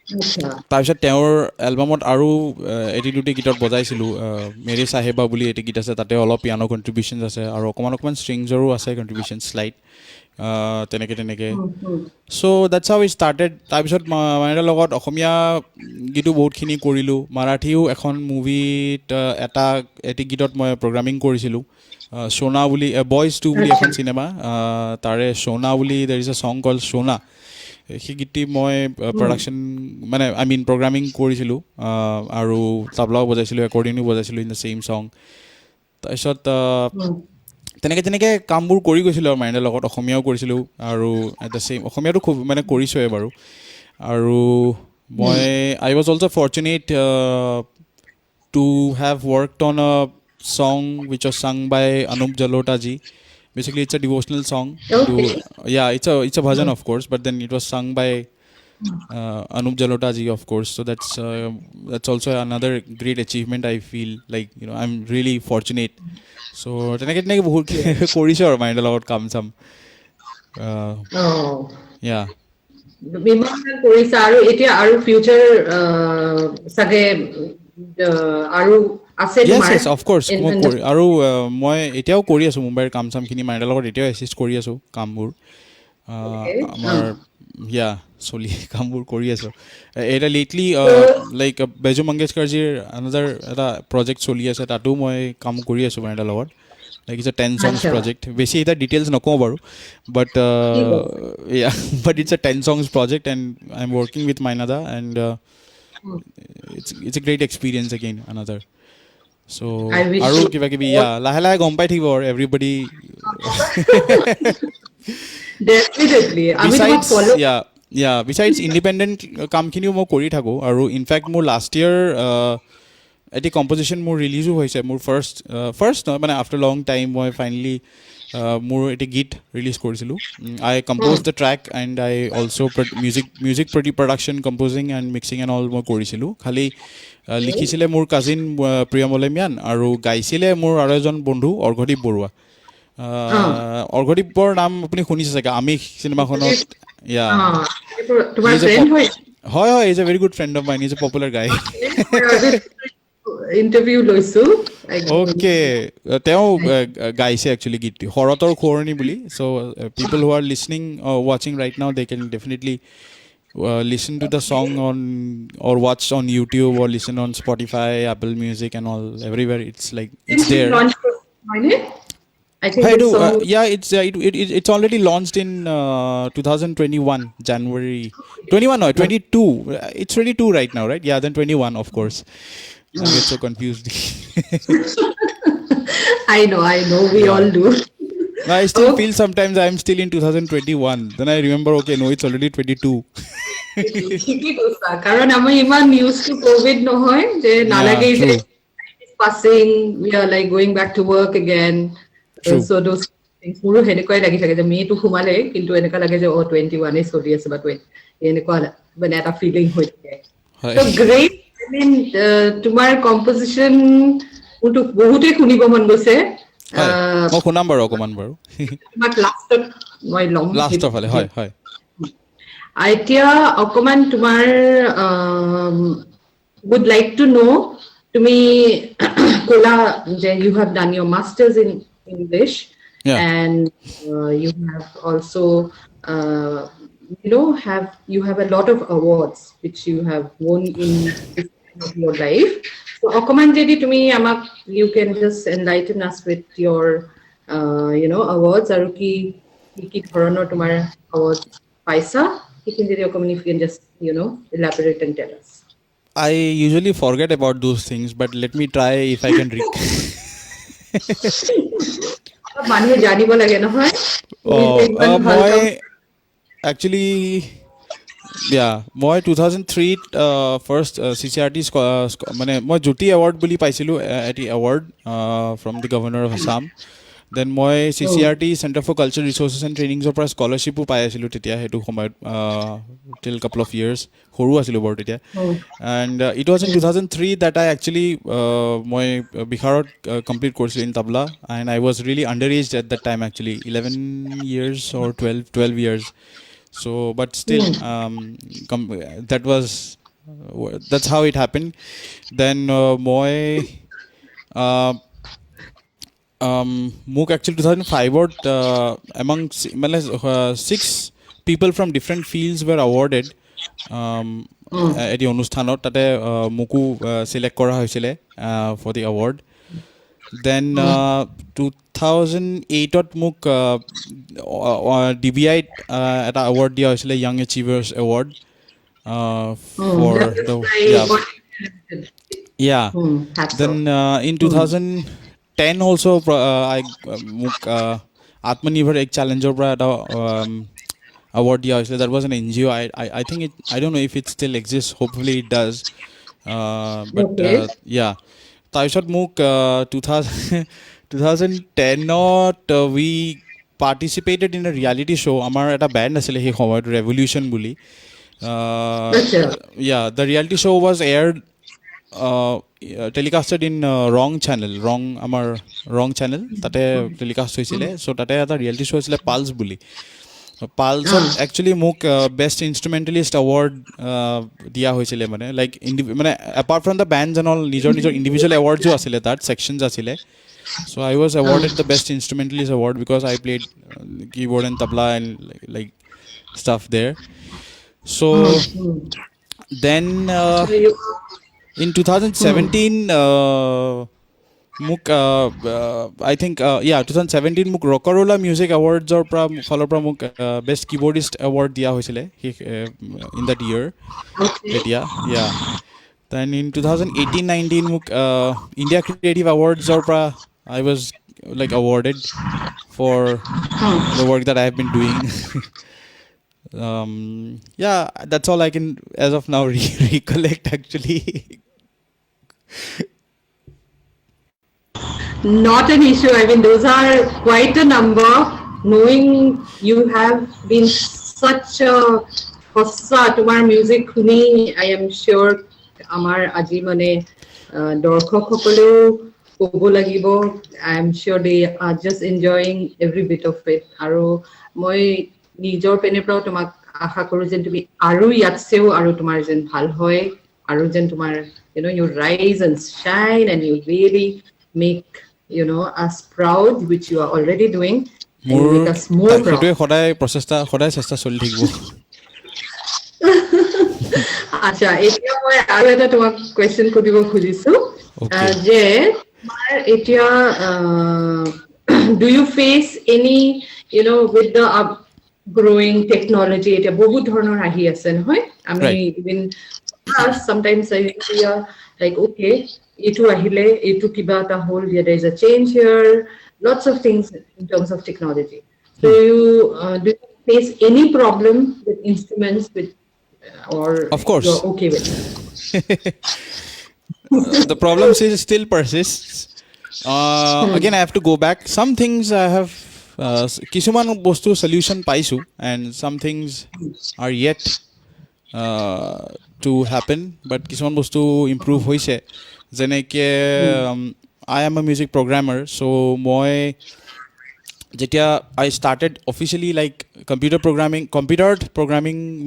আচ্ছা. তাৰপিছত তেওঁৰ এলবামত আৰু এটি দুটি গীতত বজাইছিলোঁ. মেৰে চাহেবা বুলি এটি গীত আছে, তাতে অলপ পিয়ানো কণ্ট্ৰিবিউশ্যনছ আছে আৰু অকণমান ষ্ট্ৰিংছৰো আছে কণ্ট্ৰিবিউশ্যন শ্লাইড, তেনেকৈ চ' দেটছ হাউ ইট ষ্টাৰ্টেড. তাৰপিছত মাইনাৰ লগত অসমীয়া গীতো বহুতখিনি কৰিলোঁ. মাৰাঠীও এখন মুভিত এটি গীতত মই প্ৰগ্ৰামিং কৰিছিলোঁ, সোনা বুলি, বইজ টু বুলি এখন চিনেমা, তাৰে সোনা বুলি দেৰ ইজ এ ছং কল সোনা. সেই গীতটি মই প্ৰডাকশ্যন মানে প্ৰগ্ৰামিং কৰিছিলোঁ আৰু তাবলাও বজাইছিলোঁ, একৰ্ডিনো বজাইছিলোঁ ইন দ্য ছেইম ছং. তাৰপিছত তেনেকৈ কামবোৰ কৰি গৈছিলোঁ আৰু মাইণ্ডৰ লগত. অসমীয়াও কৰিছিলোঁ আৰু এট দ্য ছেইম অসমীয়াটো খুব কৰিছোঁৱে বাৰু. আৰু মই I was also' fortunate to have worked on a song which was sung by Anup Jalota ji. Basically, it's a devotional song. Okay. It's a bhajan, of course, but then it was sung by Anup Jalota ji, of course. So that's also another great achievement. I feel like I'm really fortunate. So তেনেকৈ বহুত কৰিছোঁ আৰু মাইণ্ডৰ লগত কাম চাম. Yeah. ইমান কৰিছা আৰু এতিয়া আৰু ফিউচাৰ চাগে আৰু আছে তোমাৰ? Yes, of course. আৰু মই এতিয়াও কৰি আছোঁ মুম্বাইৰ কাম চামখিনি মাইণ্ডৰ লগত, এতিয়াও এছিষ্ট কৰি আছোঁ কামবোৰ. আমাৰ চলি কামবোৰ কৰি আছোঁ. এতিয়া লেটলি লাইক বেজু মংগেশকাৰজীৰ আনাদাৰ এটা প্ৰজেক্ট চলি আছে, তাতো মই কাম কৰি আছোঁ মাইণ্ডৰ লগত. Like it's a 10 songs project. বেছি এটা ডিটেইলছ নকওঁ বাৰু, but it's a 10 songs project and I'm working with Mainada and it's a great experience again, another. So আৰু কিবা কিবি লাহে লাহে গম পাই থাকিব আৰু এভৰিবডি. Besides ইণ্ডিপেণ্ডেণ্ট কামখিনিও মই কৰি থাকোঁ. আৰু ইনফেক্ট মোৰ লাষ্ট ইয়েৰ এটি কম্পজিশ্যন মোৰ ৰিলিজো হৈছে, মোৰ ফাৰ্ষ্ট নহয় মানে আফটাৰ লং টাইম মই ফাইনেলি মোৰ এটি গীত ৰিলিজ কৰিছিলোঁ. I compose the track and I also' music production, composing and mixing and all মই কৰিছিলোঁ. খালি লিখিছিলে মোৰ কাজিন প্ৰিয়মলেমিয়ান আৰু গাইছিলে মোৰ আৰু এজন বন্ধু অৰ্ঘদীপ বৰুৱা. অৰ্ঘদীপৰ নাম আপুনি শুনিছে চাগে, আমিষ চিনেমাখনত. হয়, is a very good friend of mine, is a popular guy. Interview লৈছো. অ'কে, তেওঁ গাইছে একচুৱেলি গীতটি শৰতৰ খোৰণি বুলি. So' people who are listening ৱাচিং right now, they can definitely listen to the song on or watch on YouTube or listen on Spotify, Apple Music and all, everywhere. It's like it's there. I think it's already launched in 2021 January 21 no 22. It's 22 right now, right? Yeah, then 21, of course. I get so confused. I know we all do. I still feel sometimes I'm still in 2021. Then I remember, okay, no, it's already 22. কাৰণ আমি ইমান news two Covid নহয় যে নালাগে যে passing, we are like going back to work again. So those things মোৰো হেনেকুৱাই লাগি থাকে যে মেটো সোমালে কিন্তু এনেকুৱা লাগে যে 21 চলি আছে বা এনেকুৱা মানে এটা ফিলিং হৈ থাকে. So great. I mean, তোমাৰ কম্পজিশ্যন মোৰতো বহুতেই শুনিব মন গৈছে. মই শুনাম বাৰু অকণমান বাৰু, লাষ্টত মই ল'ম লাষ্টৰ ফালে. হয় এতিয়া অকণমান তোমাৰ would like to know, তুমি ক'লা যে you have done your masters in English. And you have also you have a lot of awards which you have won in this time of your life. So অকণমান যদি তুমি আমাক you can just enlighten us with your awards আৰু কি ধৰণৰ তোমাৰ awards পাইছা, সেইখিনি যদি অকণমান if you can just elaborate and tell us. I usually forget about those things, but let me try if I can মানুহে জানিব লাগে নহয়. মই একচুৱেলি মই 2003 ফাৰ্ষ্ট CCRT মানে মই জ্যোতি এৱাৰ্ড বুলি পাইছিলোঁ, এটি award from the governor of Assam. দেন মই Oh. CCRT centre for culture resources and ট্ৰেইনিংছৰ পৰা স্কলাৰশ্বিপো পাই আছিলোঁ তেতিয়া সেইটো সময়ত টিল কাপল অফ ইয়াৰ্ছ সৰু আছিলোঁ বাৰু তেতিয়া Oh. And it was in 2003 that I actually মই বিহাৰত কমপ্লিট কৰিছিলোঁ in tabla and I was really under aged at that time actually 11 years or 12 years. So but still that was that's how it happened. Then moi uh, মোক actually 2005 among six people from different fields were awarded এটি অনুষ্ঠানত তাতে মোকো select কৰা হৈছিলে for the award. Then 2008 মোক DBI এটা award দিয়া হৈছিলে Young Achievers Award for That the is my yeah what yeah. hats Then off. in 2010 also I মোক Atmanirbhar Ek Challenger পৰা এটা award দিয়া হৈছিলে. That was an NGO. I think I don't know if it still exists. Hopefully it does. But Okay. yeah. তাৰপিছত মোক 2010ত we participated in a reality show. আমাৰ এটা bend আছিলে সেই সময়ত revolution bully. Acha. Yeah, the reality show was aired telecasted in wrong channel, আমাৰ wrong channel তাতে telecast হৈছিলে. চ' তাতে এটা ৰিয়েলিটি শ্ব' আছিলে পালছ বুলি. পালছত একচুৱেলি মোক বেষ্ট ইনষ্ট্ৰুমেণ্টেলিষ্ট এৱাৰ্ড দিয়া হৈছিলে মানে লাইক মানে apart from the bands and all নিজৰ নিজৰ ইণ্ডিভিজুৱেল এৱাৰ্ডছো আছিলে তাত ছেকশ্যনছ আছিলে. So' I was awarded the best instrumentalist award because I played keyboard and tabla and like stuff there. So' then So you, in 2017 মোক I think 2017 মোক ৰকাৰোলা music এৱাৰ্ডছৰ ফালৰ পৰা মোক বেষ্ট কীবৰ্ডিষ্ট এৱাৰ্ড দিয়া হৈছিলে ইন দেট ইয়েৰ okay. তেতিয়া দেন in 2018-19 মোক India creative এৱাৰ্ডছৰ পৰা I was like awarded for the work that I have been doing. Yeah, that's all I can as of now recollect actually. Not an issue. I mean, those are quite a number. Knowing you have been such a hossa tomar music শুনি, I am sure আমাৰ আজি মানে দৰ্শকসকলেও ক'ব লাগিব. I am sure they are just enjoying every bit of it. আৰু মই নিজৰ পেনৰ পৰাও তোমাক আশা কৰোঁ যেন তুমি আৰু ইয়াতছেও আৰু তোমাৰ যেন ভাল হয় আৰু যেন তোমাৰ you rise and shine and you really make us proud, which you are already doing, and you make us more proud. সেইটোৱে সদায় চেষ্টা চলি থাকিব. আচ্ছা, এতিয়া মই আৰু এটা তোমাক কুৱেশ্যন সুধিব খুজিছো যে তোমাৰ এতিয়া do you face any with the growing technology এতিয়া বহুত ধৰণৰ আহি আছে নহয় আমি even sometimes I hear like okay itu ahile itu kiba ta whole there is a change here, lots of things in terms of technology. So do you face any problem with instruments with or of course you're okay with it? The problem still persists. Again I have to go back. Some things I have কিছুমান বস্তু solution পাইছো and some things are yet to happen, but কিছুমান বস্তু improve হৈছে যেনেকে I am a music programmer. So মই যেতিয়া I started officially like computer programming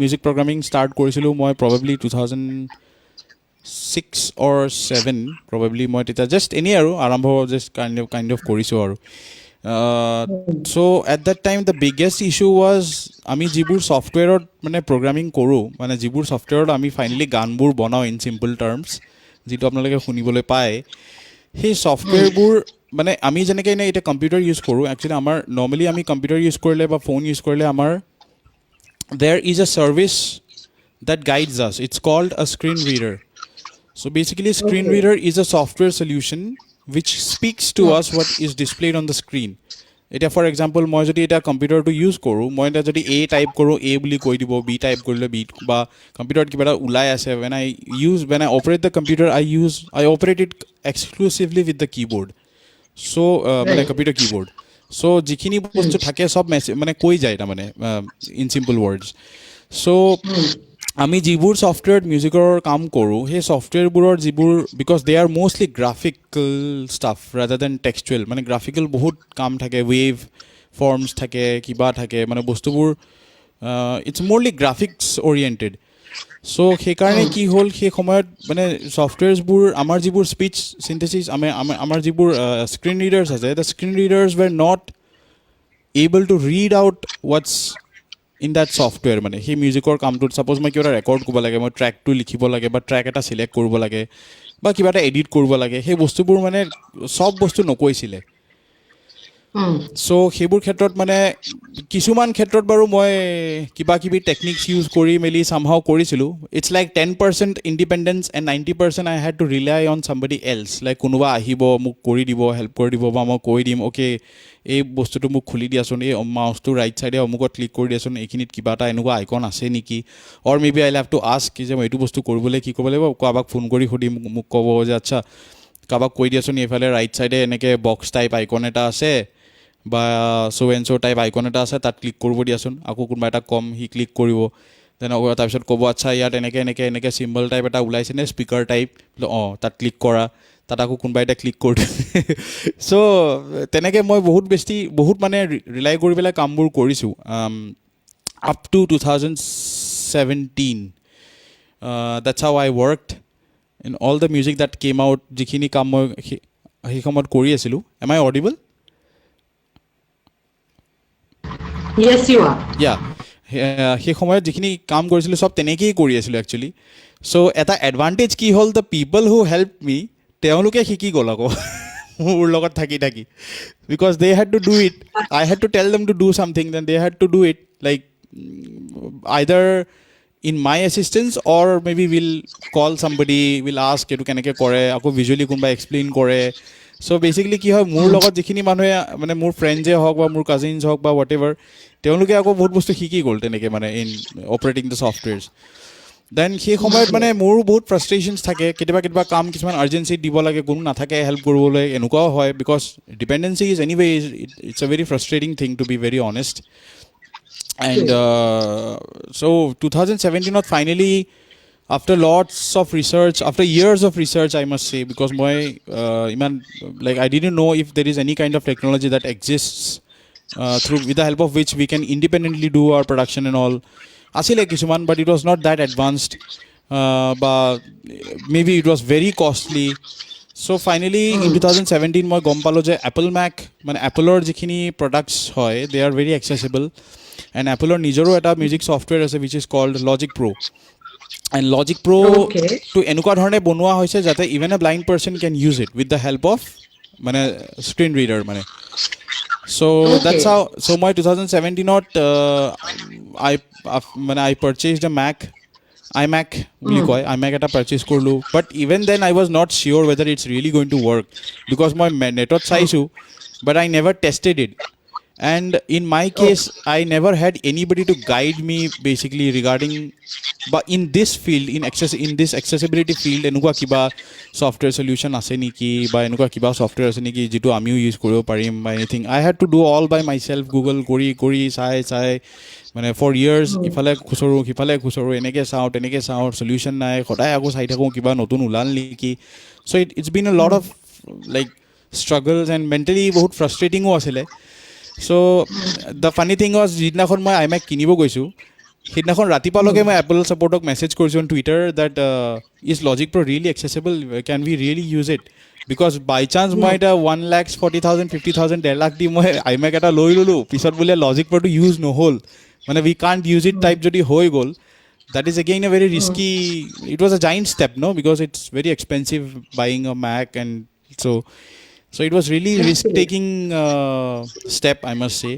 music programming start কৰিছিলোঁ মই probably 2006 or 7 probably মই তেতিয়া just এনেই আৰু আৰম্ভ just kind of কৰিছোঁ আৰু so at that time the biggest issue was আমি যিবোৰ ছফটৱেৰত মানে প্ৰগ্ৰামিং কৰোঁ মানে যিবোৰ ছফটৱেৰত আমি ফাইনেলি গানবোৰ বনাওঁ ইন চিম্পল টাৰ্মছ যিটো আপোনালোকে শুনিবলৈ পায় সেই ছফটৱেৰবোৰ মানে আমি যেনেকৈ এতিয়া কম্পিউটাৰ ইউজ কৰোঁ একচুৱেলি আমাৰ নৰ্মেলি আমি কম্পিউটাৰ ইউজ কৰিলে বা ফোন ইউজ কৰিলে আমাৰ there is a service that guides us. It's called a screen reader. So basically screen reader is a software solution which speaks to us what is displayed on the screen. এতিয়া for example মই যদি এতিয়া কম্পিউটাৰটো use কৰোঁ মই এতিয়া যদি A type কৰোঁ A বুলি কৈ দিব B টাইপ কৰিলে B বা কম্পিউটাৰত কিবা এটা ওলাই আছে when I operate the computer I operate it exclusively with the keyboard. So মানে কম্পিউটাৰ keyboard. চ' যিখিনি বস্তু থাকে চব মানে কৈ যায় তাৰমানে ইন চিম্পল ৱৰ্ডছ চ' আমি যিবোৰ ছফ্টৱেৰত মিউজিকৰ কাম কৰোঁ সেই ছফ্টৱেৰবোৰৰ যিবোৰ because they are mostly graphical stuff rather than textual মানে গ্ৰাফিকেল বহুত কাম থাকে ৱেভ ফৰ্মছ থাকে কিবা থাকে মানে বস্তুবোৰ ইটছ ম'ৰলি গ্ৰাফিক্স অৰিয়েণ্টেড চ' সেইকাৰণে কি হ'ল সেই সময়ত মানে ছফ্টৱেৰছবোৰ আমাৰ যিবোৰ স্পীচ চিন্থেচিছ আমাৰ যিবোৰ স্ক্ৰীণ ৰিডাৰ্ছ আছে the screen readers were not able to read out what's in that software মানে সেই মিউজিকৰ কামটোত ছাপ'জ মই কিবা এটা ৰেকৰ্ড কৰিব লাগে মই ট্ৰেকটো লিখিব লাগে বা ট্ৰেক এটা চিলেক্ট কৰিব লাগে বা কিবা এটা এডিট কৰিব লাগে সেই বস্তুবোৰ মানে চব বস্তু নকৈছিলে চ' সেইবোৰ ক্ষেত্ৰত মানে কিছুমান ক্ষেত্ৰত বাৰু মই কিবা কিবি টেকনিক্স ইউজ কৰি মেলি চামহাও কৰিছিলোঁ it's like 10% independent and 90% I had to rely on somebody else like কোনোবা আহিব মোক কৰি দিব হেল্প কৰি দিব বা মই কৈ দিম অ'কে এই বস্তুটো মোক খুলি দিয়াচোন এই মাউচটো ৰাইট চাইডে অমুকত ক্লিক কৰি দিয়াচোন এইখিনিত কিবা এটা এনেকুৱা আইকন আছে নেকি or May be I have to ask যে মই এইটো বস্তু কৰিবলৈ কি কৰিব লাগিব কাৰোবাক ফোন কৰি সুধিম মোক ক'ব যে আচ্ছা কাৰোবাক কৈ দিয়াচোন এইফালে ৰাইট চাইডে এনেকৈ বক্স টাইপ আইকন এটা আছে বা চ' এণ্ড চ' টাইপ আইকন এটা আছে তাত ক্লিক কৰিব দিয়াচোন আকৌ কোনোবা এটা কম সি ক্লিক কৰিব তেনেকুৱা তাৰপিছত ক'ব আচ্ছা ইয়াত এনেকৈ চিম্বল টাইপ এটা ওলাইছে নে স্পীকাৰ টাইপ অঁ তাত ক্লিক কৰা তাত আকৌ কোনোবা এটা ক্লিক কৰি দিয়ে চ' তেনেকৈ মই বহুত মানে ৰিলাই কৰি পেলাই কামবোৰ কৰিছোঁ up to 2017 that's how I worked in all the music that came out যিখিনি কাম মই সেই সময়ত কৰি আছিলোঁ am I audible Yes, you are. Yeah সেই সময়ত যিখিনি কাম কৰিছিলোঁ চব তেনেকেই কৰি আছিলোঁ একচুৱেলি চ' এটা এডভান্টেজ কি হ'ল the people who help me তেওঁলোকে শিকি গ'ল আকৌ মোৰ লগত থাকি থাকি because they had to do it I had to tell them to do something then they had to do it like either in my assistance or may be will call somebody will ask এইটো কেনেকৈ কৰে আকৌ visually কোনোবা explain কৰে চ' basically কি হয় মোৰ লগত যিখিনি মানুহে মানে মোৰ ফ্ৰেণ্ডছে হওক বা মোৰ কাজিনছ হওক বা হোৱাট এভাৰ তেওঁলোকে আকৌ বহুত বস্তু শিকি গ'ল তেনেকৈ মানে ইন অপাৰেটিং দ্য ছফ্টৱেৰছ দেন সেই সময়ত মানে মোৰো বহুত ফ্ৰাষ্ট্ৰেশ্যনছ থাকে কেতিয়াবা কাম কিছুমান আৰ্জেঞ্চিত দিব লাগে কোনো নাথাকে হেল্প কৰিবলৈ এনেকুৱাও হয় because dependency is anyway it's a very frustrating thing to be very honest and so' 2017 finally after lots of research, after years of research, I must say, because I didn't know if there is any kind of technology that exists with the help of which we can independently do our production and all. Asile kisuman, but it was not that advanced. But maybe it was very costly. So finally, in 2017, মই গম পালোঁ যে Apple Mac, মানে Appleৰ যিখিনি products হয়, they are very accessible. And Appleৰ নিজৰো এটা music software আছে, which is called Logic Pro. And Logic Pro Okay. to এনেকুৱা ধৰণে বনোৱা হৈছে যাতে even a blind person can use it with the help of মানে স্ক্ৰীণ ৰিডাৰ মানে চ' দেটছ হাউ চ' মই 2017ত I purchased a Mac iMac বুলি কয় iMac এটা পাৰ্চেজ কৰিলোঁ but even then I was not sure whether it's really going to work because মই নেটত চাইছোঁ but I never tested it and in my case I never had anybody to guide me basically regarding but in this field in this accessibility field enukwa kiba software solution ase niki ba enukwa kiba software ase niki jitu amiu use koribo parim ba anything I had to do all by myself google kori sai মানে for years ifale khusoru eneke sao solution nai khodai ago sai thaku kiba notun ulal niki so it's been a lot of like struggles and mentally bahut frustrating o asile so the funny thing was যিদিনাখন মই iMac কিনিব গৈছোঁ সেইদিনাখন ৰাতিপুৱালৈকে মই Apple ছাপৰ্টক message কৰিছোঁ on Twitter that is logic pro' really accessible can we really use it because by chance মই এটা 1,40,000 50,000 1,00,000 দি মই iMac এটা লৈ ল'লোঁ পিছত বোলে লজিক প্ৰ'টো ইউজ নহ'ল মানে we can't use it type যদি হৈ গ'ল that is again a very risky it was a giant step no because it's very expensive buying a Mac and so it was really risk taking step I must say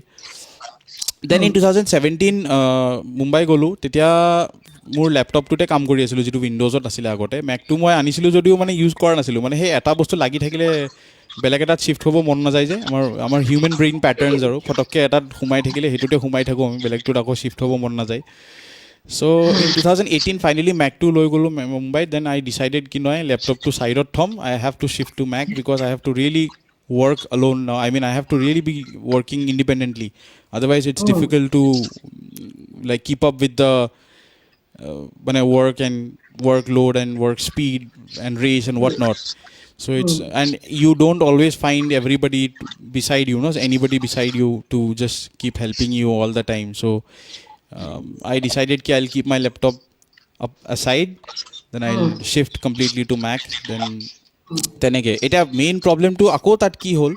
then in 2017 Mumbai গ'লোঁ তেতিয়া মোৰ লেপটপটোতে কাম কৰি আছিলোঁ যিটো উইণ্ড'জত আছিলে আগতে মেকটো মই আনিছিলোঁ যদিও মানে ইউজ কৰা নাছিলোঁ মানে সেই এটা বস্তু লাগি থাকিলে বেলেগ এটাত শ্বিফ্ট হ'ব মন নাযায় যে আমাৰ হিউমেন ব্ৰেইন পেটাৰ্নছ আৰু ফটককৈ এটাত সোমাই থাকিলে সেইটোতে সোমাই থাকোঁ আমি বেলেগটোত আকৌ শ্বিফ্ট হ'ব মন নাযায় so in 2018 finally Mac 2 লৈ গ'লোঁ মুম্বাইত then I decided কি নহয় লেপটপটো ছাইডত থ'ম I have to shift to Mac because I have to really work alone now. I mean, I have to really be working independently. Otherwise, it's Mm. difficult to like keep up with the when I work and workload and work speed and race and whatnot. So it's Mm. and you don't always find everybody beside you, no, anybody beside you to just keep helping you all the time. So I decided कि I'll keep my laptop up aside, then I'll Mm. shift completely to Mac. Then তেনেকৈ এতিয়া main প্ৰব্লেমটো আকৌ তাত কি হ'ল,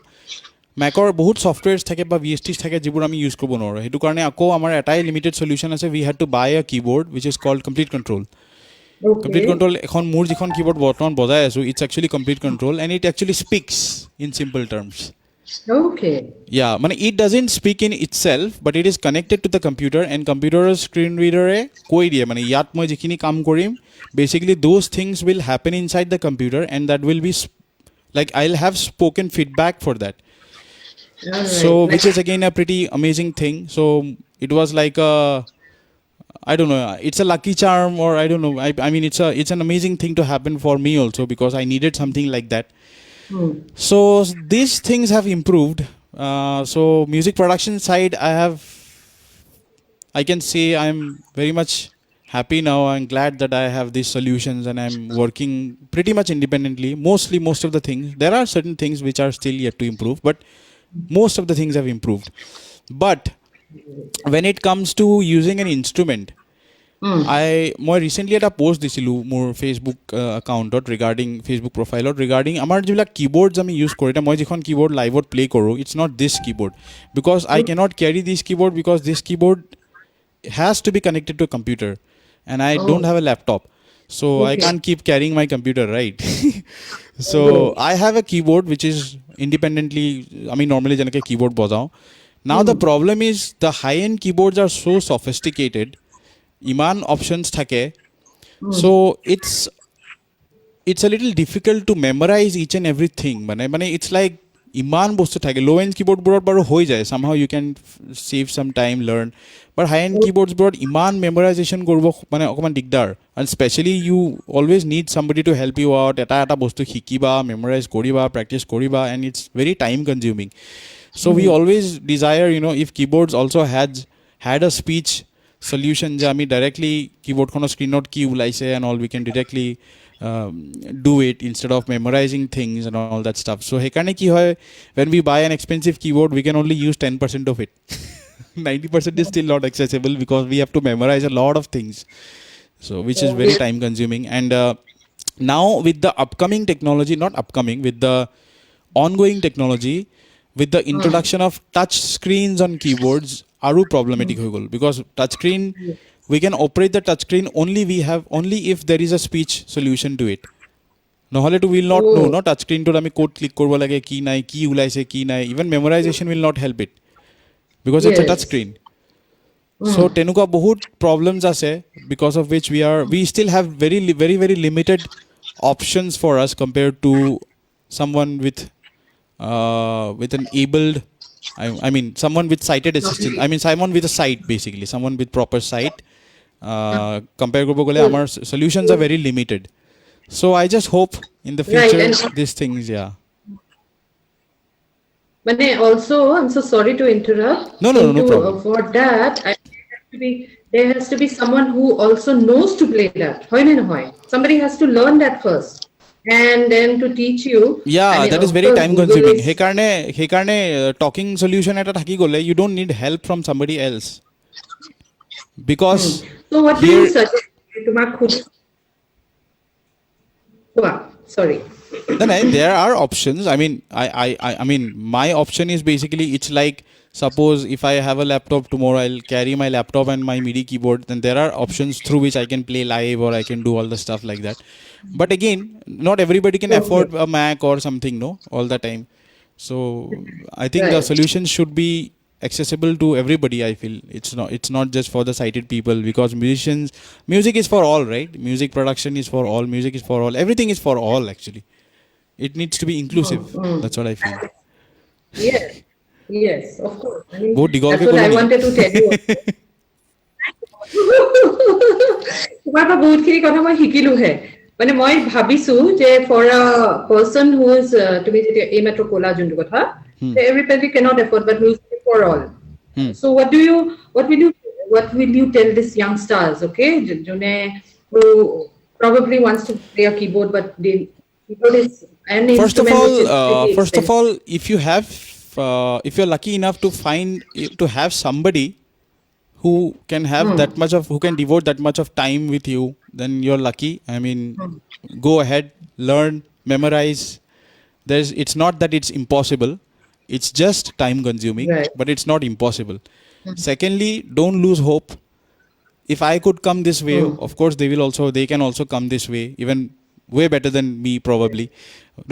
মেকৰ বহুত ছফ্টৱেৰ্ছ থাকে বা ভি এছ টিছ থাকে যিবোৰ আমি ইউজ কৰিব নোৱাৰোঁ। সেইটো কাৰণে আকৌ আমাৰ এটাই লিমিটেড চলিউশ্যন আছে, we had to buy a keyboard which is called complete control. Complete Okay. Control এখন মোৰ যিখন কীবৰ্ড বৰ্তমান বজাই আছোঁ, it's actually complete control and it actually speaks in simple terms. Okay. Yeah, মানে it doesn't speak in itself, but it is connected to the computer and computer screen reader কৈ দিয়ে মানে ইয়াত মই যিখিনি কাম কৰিম, basically those things will happen inside the computer and that will be like I'll have spoken feedback for that. All So right. which Like, is again a pretty amazing thing. So it was like a, I don't know, it's a lucky charm, or I don't know, I mean it's an amazing thing to happen for me also because I needed something like that. mm. So these things have improved. So music production side, I can say I'm very much happy now. I'm glad that I have these solutions and I'm working pretty much independently. Mostly, most of the things. There are certain things which are still yet to improve, but most of the things have improved. But when it comes to using an instrument, Mm. মই recently এটা post দিছিলোঁ মোৰ Facebook একাউণ্টত regarding Facebook প্ৰফাইলত regarding আমাৰ যিবিলাক কীবৰ্ডছ আমি use কৰোঁ। এতিয়া মই যিখন কীবৰ্ড লাইভত প্লে কৰোঁ, it's not this keyboard because I cannot carry this keyboard because this keyboard has to be connected to a computer and I Oh, don't have a laptop, so I okay. can't keep carrying my computer, right? So Oh. I have a keyboard which is independently, I mean normally janake keyboard bajao. Now the Mm. problem is the high end keyboards are so sophisticated, iman options thake, so Mm. it's a little difficult to memorize each and everything. মানে it's like ইমান বস্তু থাকে। ল' and কীবৰ্ডবোৰত বাৰু হৈ যায়, somehow you can save some time, learn, but high end কীবৰ্ডছবোৰত ইমান memorisation কৰিব মানে অকণমান দিগদাৰ, and specially you always need somebody to help you out। এটা বস্তু শিকিবা, মেমৰাইজ কৰিবা, প্ৰেক্টিছ কৰিবা, and it's very time consuming. So we always desire, if keyboards also had a speech solution যে আমি ডাইৰেক্টলি কীবৰ্ডখনৰ স্ক্ৰীণত কি ওলাইছে and all we can directly do it instead of memorizing things and all that stuff. So সেইকাৰণে কি হয়, when we buy an expensive keyboard we can only use 10% of it. 90% is still not accessible because we have to memorize a lot of things, so which is very Okay. time consuming. And now with the upcoming technology, not upcoming, with the ongoing technology, with the introduction of touch screens on keyboards, aru problematic হৈ গ'ল because touch screen, we can operate the touch screen only if there is a speech solution to it. নহ'লেতো will not know, Oh, ন touch স্ক্ৰীণটোত আমি ক'ত click কৰিব লাগে, কি নাই, কি ওলাইছে কি নাই, even memorisation will not help it because it's a touch yes. Screen. So' তেনেকুৱা বহুত প্ৰব্লেমছ আছে because of which we still have very very very limited options for us compared to someone with an abled, I mean someone with sighted assistance, I mean someone with a sight, basically someone with proper sight. Compare কৰিব গ'লে আমাৰ solutions are very limited. So I just hope in the Right. future And these things, yeah. but also, I'm so sorry to interrupt. No problem. For that, there has to be someone who also knows to play that. Hoy na hoy. Somebody has to learn that first, and then to teach you. Yeah, I mean, that is of very course, time Google consuming. is সেইকাৰণে talking solution এটা থাকি গ'লে you don't need help from somebody else because So what do you here suggest? তোমাক sorry. then there are options. I mean, I mean, my option is basically, it's like, suppose if I have a laptop tomorrow, I'll carry my laptop and my MIDI keyboard. Then there are options through which I can play live or I can do all the stuff like that. But again, not everybody can afford a Mac or something, no, all the time. So I think the Right. solutions should be accessible to everybody. I feel it's not just for the sighted people, because music is for all, right? Music production is for all, music is for all, everything is for all actually. It needs to be inclusive. That's what I feel. Yes. Yes, of course. I mean, বহুত দীঘলকে that's what ক'লো I নেকি? wanted to tell you. তোমাৰ পৰা বহুতখিনি কথা মই শিকিলোহে। মানে মই ভাবিছো যে for a person who is তুমি যেটা এই মাত্র কোলা যোনটো কথা everybody cannot afford but who is for all. Hmm. So what will you what will you tell these youngsters, okay, jone who probably wants to play a keyboard but the keyboard is an instrument which is pretty First of expensive. all, if you're lucky enough to to have somebody who can have Hmm. that much of who can devote that much of time with you, then you're lucky. I mean, go ahead, learn, memorize. It's not that it's impossible. It's just time consuming, Right. but it's not impossible. Secondly, don't lose hope. If I could come this way, Hmm. of course they can also come this way, even way better than me, probably.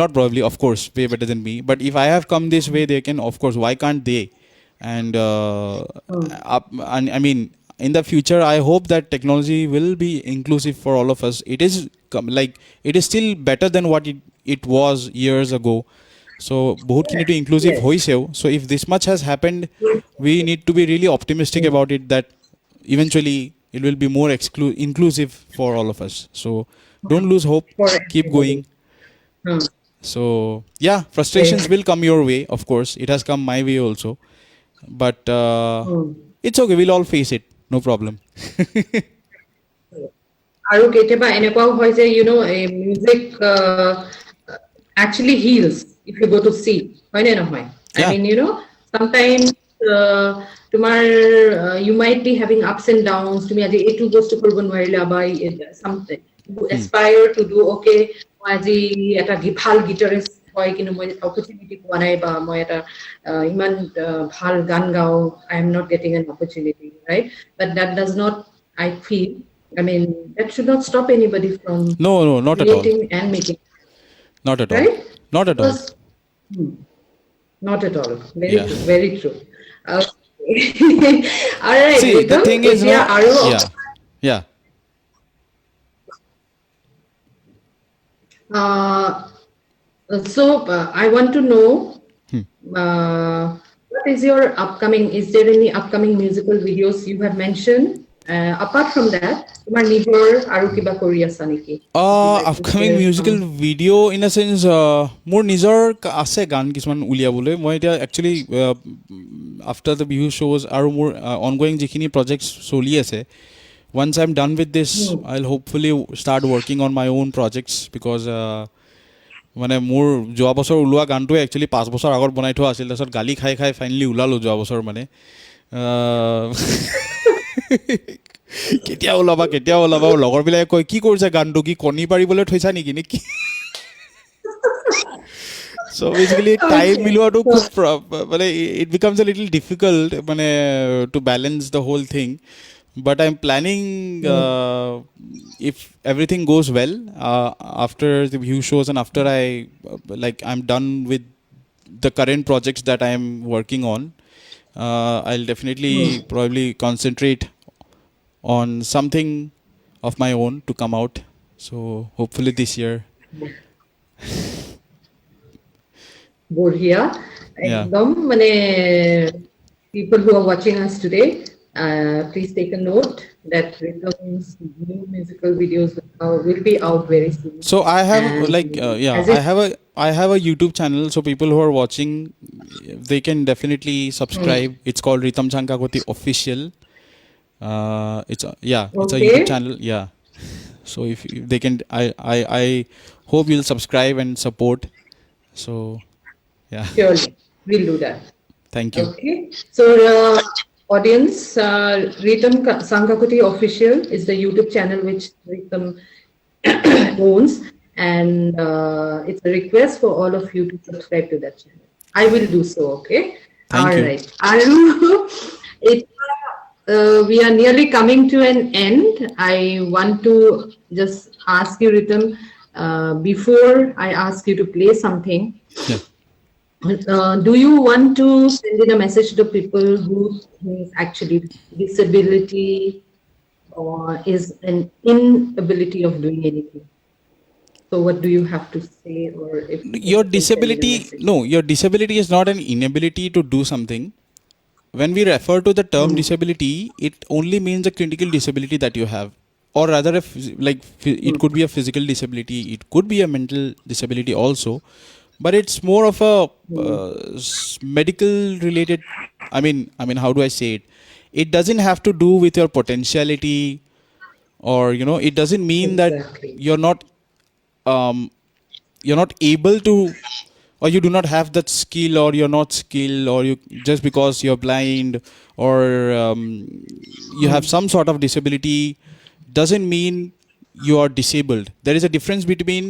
Not probably, of course, way better than me. But if I have come this way, they can, of course. Why can't they? And Hmm. and I mean, in the future, I hope that technology will be inclusive for all of us. Like it is still better than what it was years ago. So বহুত খিনি to inclusive Yes. হৈছেও. So if this much has happened, we need to be really optimistic about it, that eventually it will be more inclusive for all of us. So don't lose hope, For keep everybody. going. Hmm. So yeah, frustrations will come your way, of course. It has come my way also, but Hmm. it's okay, we'll all face it, no problem. আৰু কেতিয়াবা এনেকুৱাও হয় যে music actually heals if you go to see, হয় নে নহয়? I Yeah. mean, sometimes তোমাৰ you might be having ups and downs, তুমি আজি এইটো বস্তু কৰিব নোৱাৰিলা বা something you Hmm. aspire to do, okay, মই আজি এটা ভাল গিটাৰিষ্ট হয় কিন্তু মই অপৰচুনিটি পোৱা নাই, বা মই এটা ইমান ভাল গান গাওঁ, I am not getting an opportunity, right? But that does not, I feel, I mean, that should not stop anybody from No, not at all. creating and making, Not at all. right? Not at all. Because not at all. Very Yeah. true. Very true. Uh, all right, See, the Writam. thing is, Ethiya aro. yeah, yeah. Uh, so I want to know, Hmm. what is your upcoming? Is there any upcoming musical videos you have mentioned? Apart from that, তোমাৰ নিজৰ আৰু কিবা কৰি আছা নেকি? Would you like to Upcoming share musical some? video in a sense, মোৰ নিজৰ আছে গান কিছুমান উলিয়াবলৈ. মই এতিয়া actually after the Bihu shows আৰু মোৰ ongoing যিখিনি projects চলি আছে, once I'm done with this, I'll hopefully start working on my own projects, because মানে মোৰ যোৱা বছৰ ওলোৱা গানটোৱে একচুৱেলি 5 বছৰ আগত বনাই থোৱা আছিল, তাৰপিছত গালি খাই খাই ফাইনেলি ওলালোঁ যোৱা বছৰ মানে। কেতিয়া ওলাবা লগৰবিলাকে কয়, কি কৰিছে গানটো, কি কণী পাৰিবলৈ থৈছা নেকি নে কি? So basically time Okay. মিলোৱাটো খুব মানে it becomes a little difficult মানে to balance the whole thing. But I'm planning, if everything goes well, after the view shows and after I'm done with the current projects that I'm working on, I'll definitely probably concentrate on something of my own to come out. So hopefully this year. বঢ়িয়া Yeah. একদম মানে people who are watching us today, please take a note that Writam's new musical videos will be out very soon. So I have And as it I have a YouTube channel. So people who are watching, they can definitely subscribe. It's called Writam Changkakoti Official. It's a okay, YouTube channel. Yeah. So if they can, I hope you'll subscribe and support. So yeah. surely we'll do that. Thank you. Okay, so audience, Writam Changkakoti Official is the YouTube channel which Writam owns, and it's a request for all of you to subscribe to that channel. I will do so. Okay. Thank All you. right. It, we are nearly coming to an end. I want to just ask you, Writam, before I ask you to play something. Yeah. Do you want to send in a message to people who is actually disability or is an inability of doing anything? So what do you have to say, or if Your you can send in a disability, message? no, your disability is not an inability to do something. When we refer to the term disability, it only means a critical disability that you have. or rather if like it could be a physical disability, it could be a mental disability also, but it's more of a medical related. I mean how do I say it? It doesn't have to do with your potentiality, or it doesn't mean that Exactly. you're not um, you're not able to, or you do not have that skill, or you're not skilled, or you just because you're blind, or you have some sort of disability, doesn't mean you are disabled. There is a difference between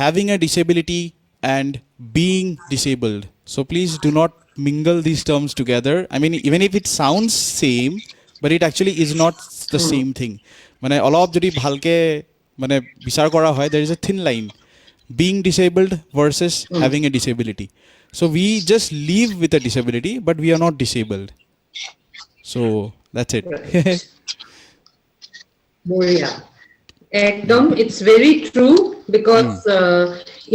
having a disability and being disabled. So please do not mingle these terms together. I mean, even if it sounds same, but it actually is not the same thing. মানে অলপ যদি ভালকে মানে বিচাৰ কৰা হয়, there is a thin line being disabled versus having a disability. So we just live with a disability, but we are not disabled. So that's it. Right. Boria. একদম it's very true because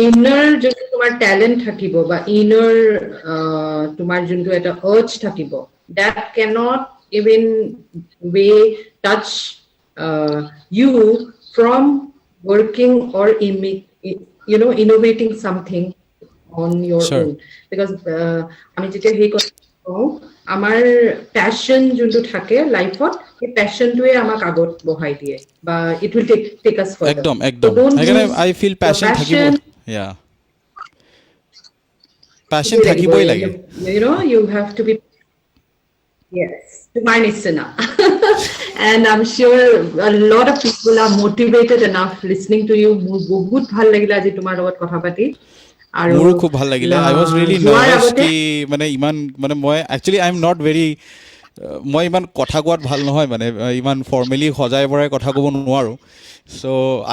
inner যোনটো তোমাৰ talent থাকিব বা inner তোমাৰ যোনটো এটা urge থাকিব that can't even way touch you from working or innovating something on your Sure. own because আমি যেতিয়া সেই কথা কওঁ আমাৰ প্যাশন যোনটো থাকে লাইফত সেই প্যাশনটোৱে আমাক আগত বহাই দিয়ে বা it will take us further একদম সো একদম ডোন্ট সেইকাৰণে lose I feel your passion থাকিব। passion ইয়া, পেশ্যন থাকিবই লাগে। you know you have to be yes to my nichina and I'm sure a lot of people are motivated enough listening to you মোৰ বহুত ভাল লাগিলে আজি তোমাৰ লগত কথা পাতি আৰু মোৰো খুব ভাল লাগিলে। আই ৱাজ ৰিয়েলি যোৱাৰ নাৰ্ভাছ আগতে কি মানে ইমান মানে মই একচুৱেলি আই এম নট ভেৰি, মই ইমান কথা কোৱাত ভাল নহয়, মানে ইমান ফৰ্মেলি সজাই পৰাই কথা ক'ব নোৱাৰোঁ। চ'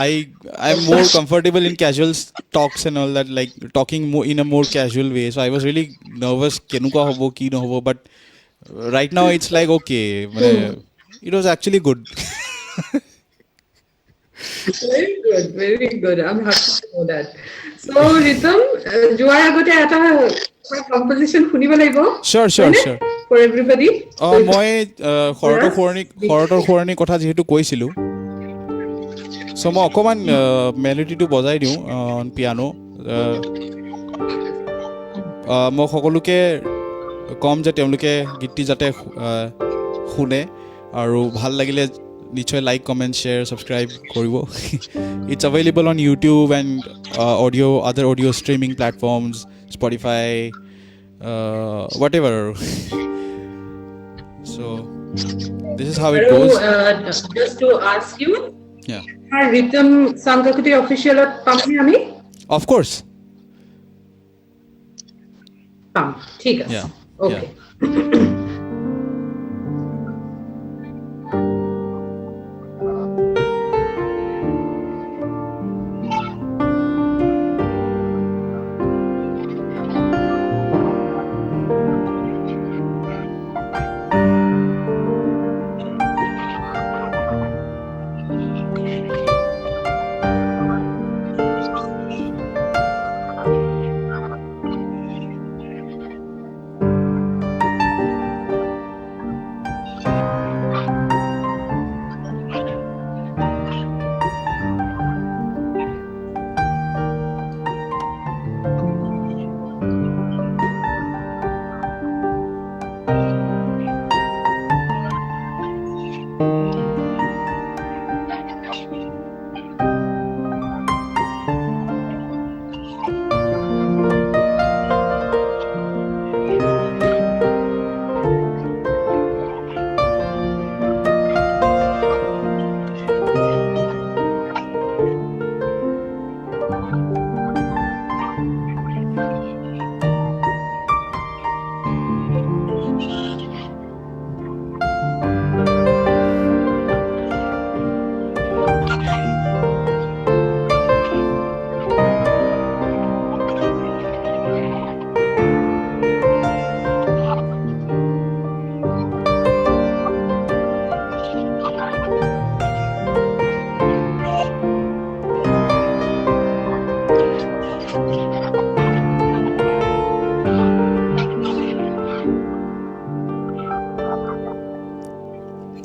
আই এম মোৰ comfortable in casual talks and all that, like talking in a মোৰ কেজুৱেল ৱে। চ' আই ৱাজ ৰিয়েলি নাৰ্ভাছ কেনেকুৱা হ'ব কি নহ'ব, but right now it's like okay, মানে it was actually good. very good, very good. I'm happy to know that. So, Ritam, যোৱাৰ আগতে এটা composition শুনিব লাগিব, চিয়'ৰ চিয়'ৰ হয়নে? চিয়'ৰ। For everybody. অঁ, মই For শৰতৰ us, খুৰণিৰ কথা যিহেতু কৈছিলোঁ, চ' মই অকণমান মেলোডিটো বজাই দিওঁ পিয়ানো। মই সকলোকে ক'ম যে তেওঁলোকে গীতটি যাতে শুনে, আৰু ভাল লাগিলে নিশ্চয় লাইক, কমেণ্ট, শ্বেয়াৰ, ছাবস্ক্ৰাইব কৰিব। It's available on YouTube and other audio' streaming platforms, Spotify, whatever. So this is how it আৰু goes. just to ask you, Yeah, Ritam Changkakoti official পামনে আমি? of course. পাম, ঠিক আছে। Yeah, Okay. yeah.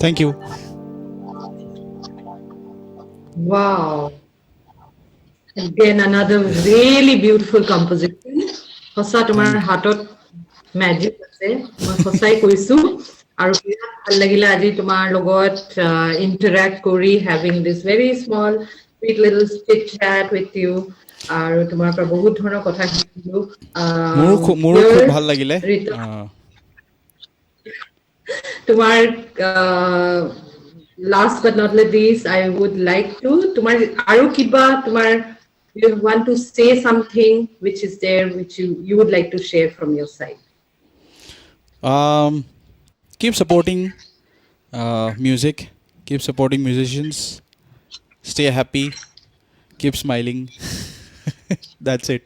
Thank you. Wow. Again, another really beautiful composition. সঁচা তোমাৰ Thank হাতত magic আছে মই সঁচাই কৈছো আৰু বিৰাট ভাল লাগিলে আজি তোমাৰ লগত ইন্টাৰেক্ট কৰি having this very small sweet little chit chat with you আৰু তোমাৰ পৰা বহুত ধৰণৰ কথা শিকিলো মোৰো here খুব ভাল লাগিলে Rita তোমাৰ last but not least I would like to তোমাৰ আৰু কিবা তোমাৰ you want to say something which is there which you would like to share from your side. um, keep supporting music, keep supporting musicians, stay happy, keep smiling. That's it.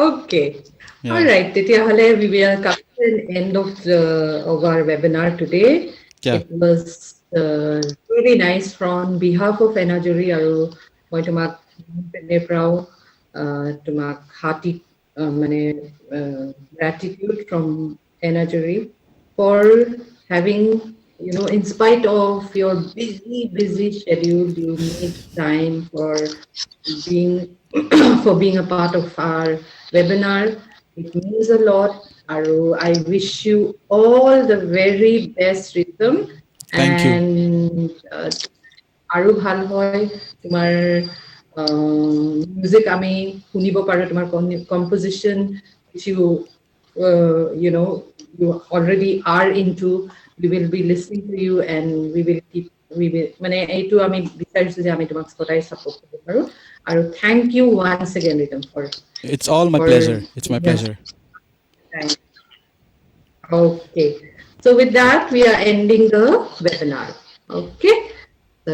Okay. All Yeah. right. Titiahale, we will come to an end of our webinar today. Yeah. It was really nice from behalf of Enajuri Aru, মই তোমাক পিনে পৰাও তোমাক hearty gratitude from Enajuri for having, in spite of your busy schedule, you made time for being for being a part of our webinar. It means a lot. Aru, I wish you all the very best rhythm Thank you. and আৰু ভাল হয় তোমাৰ music আমি শুনিব পাৰো তোমাৰ composition which you know you already are into we will be listening to you and we will মানে এইটো আমি বিচাৰিছো যে আমি তোমাক সদায় সাপোর্ট কৰিব পাৰো আৰু thank you once again Ritam It's all my for pleasure. It's my yeah, pleasure. okay so with that we are ending the webinar okay so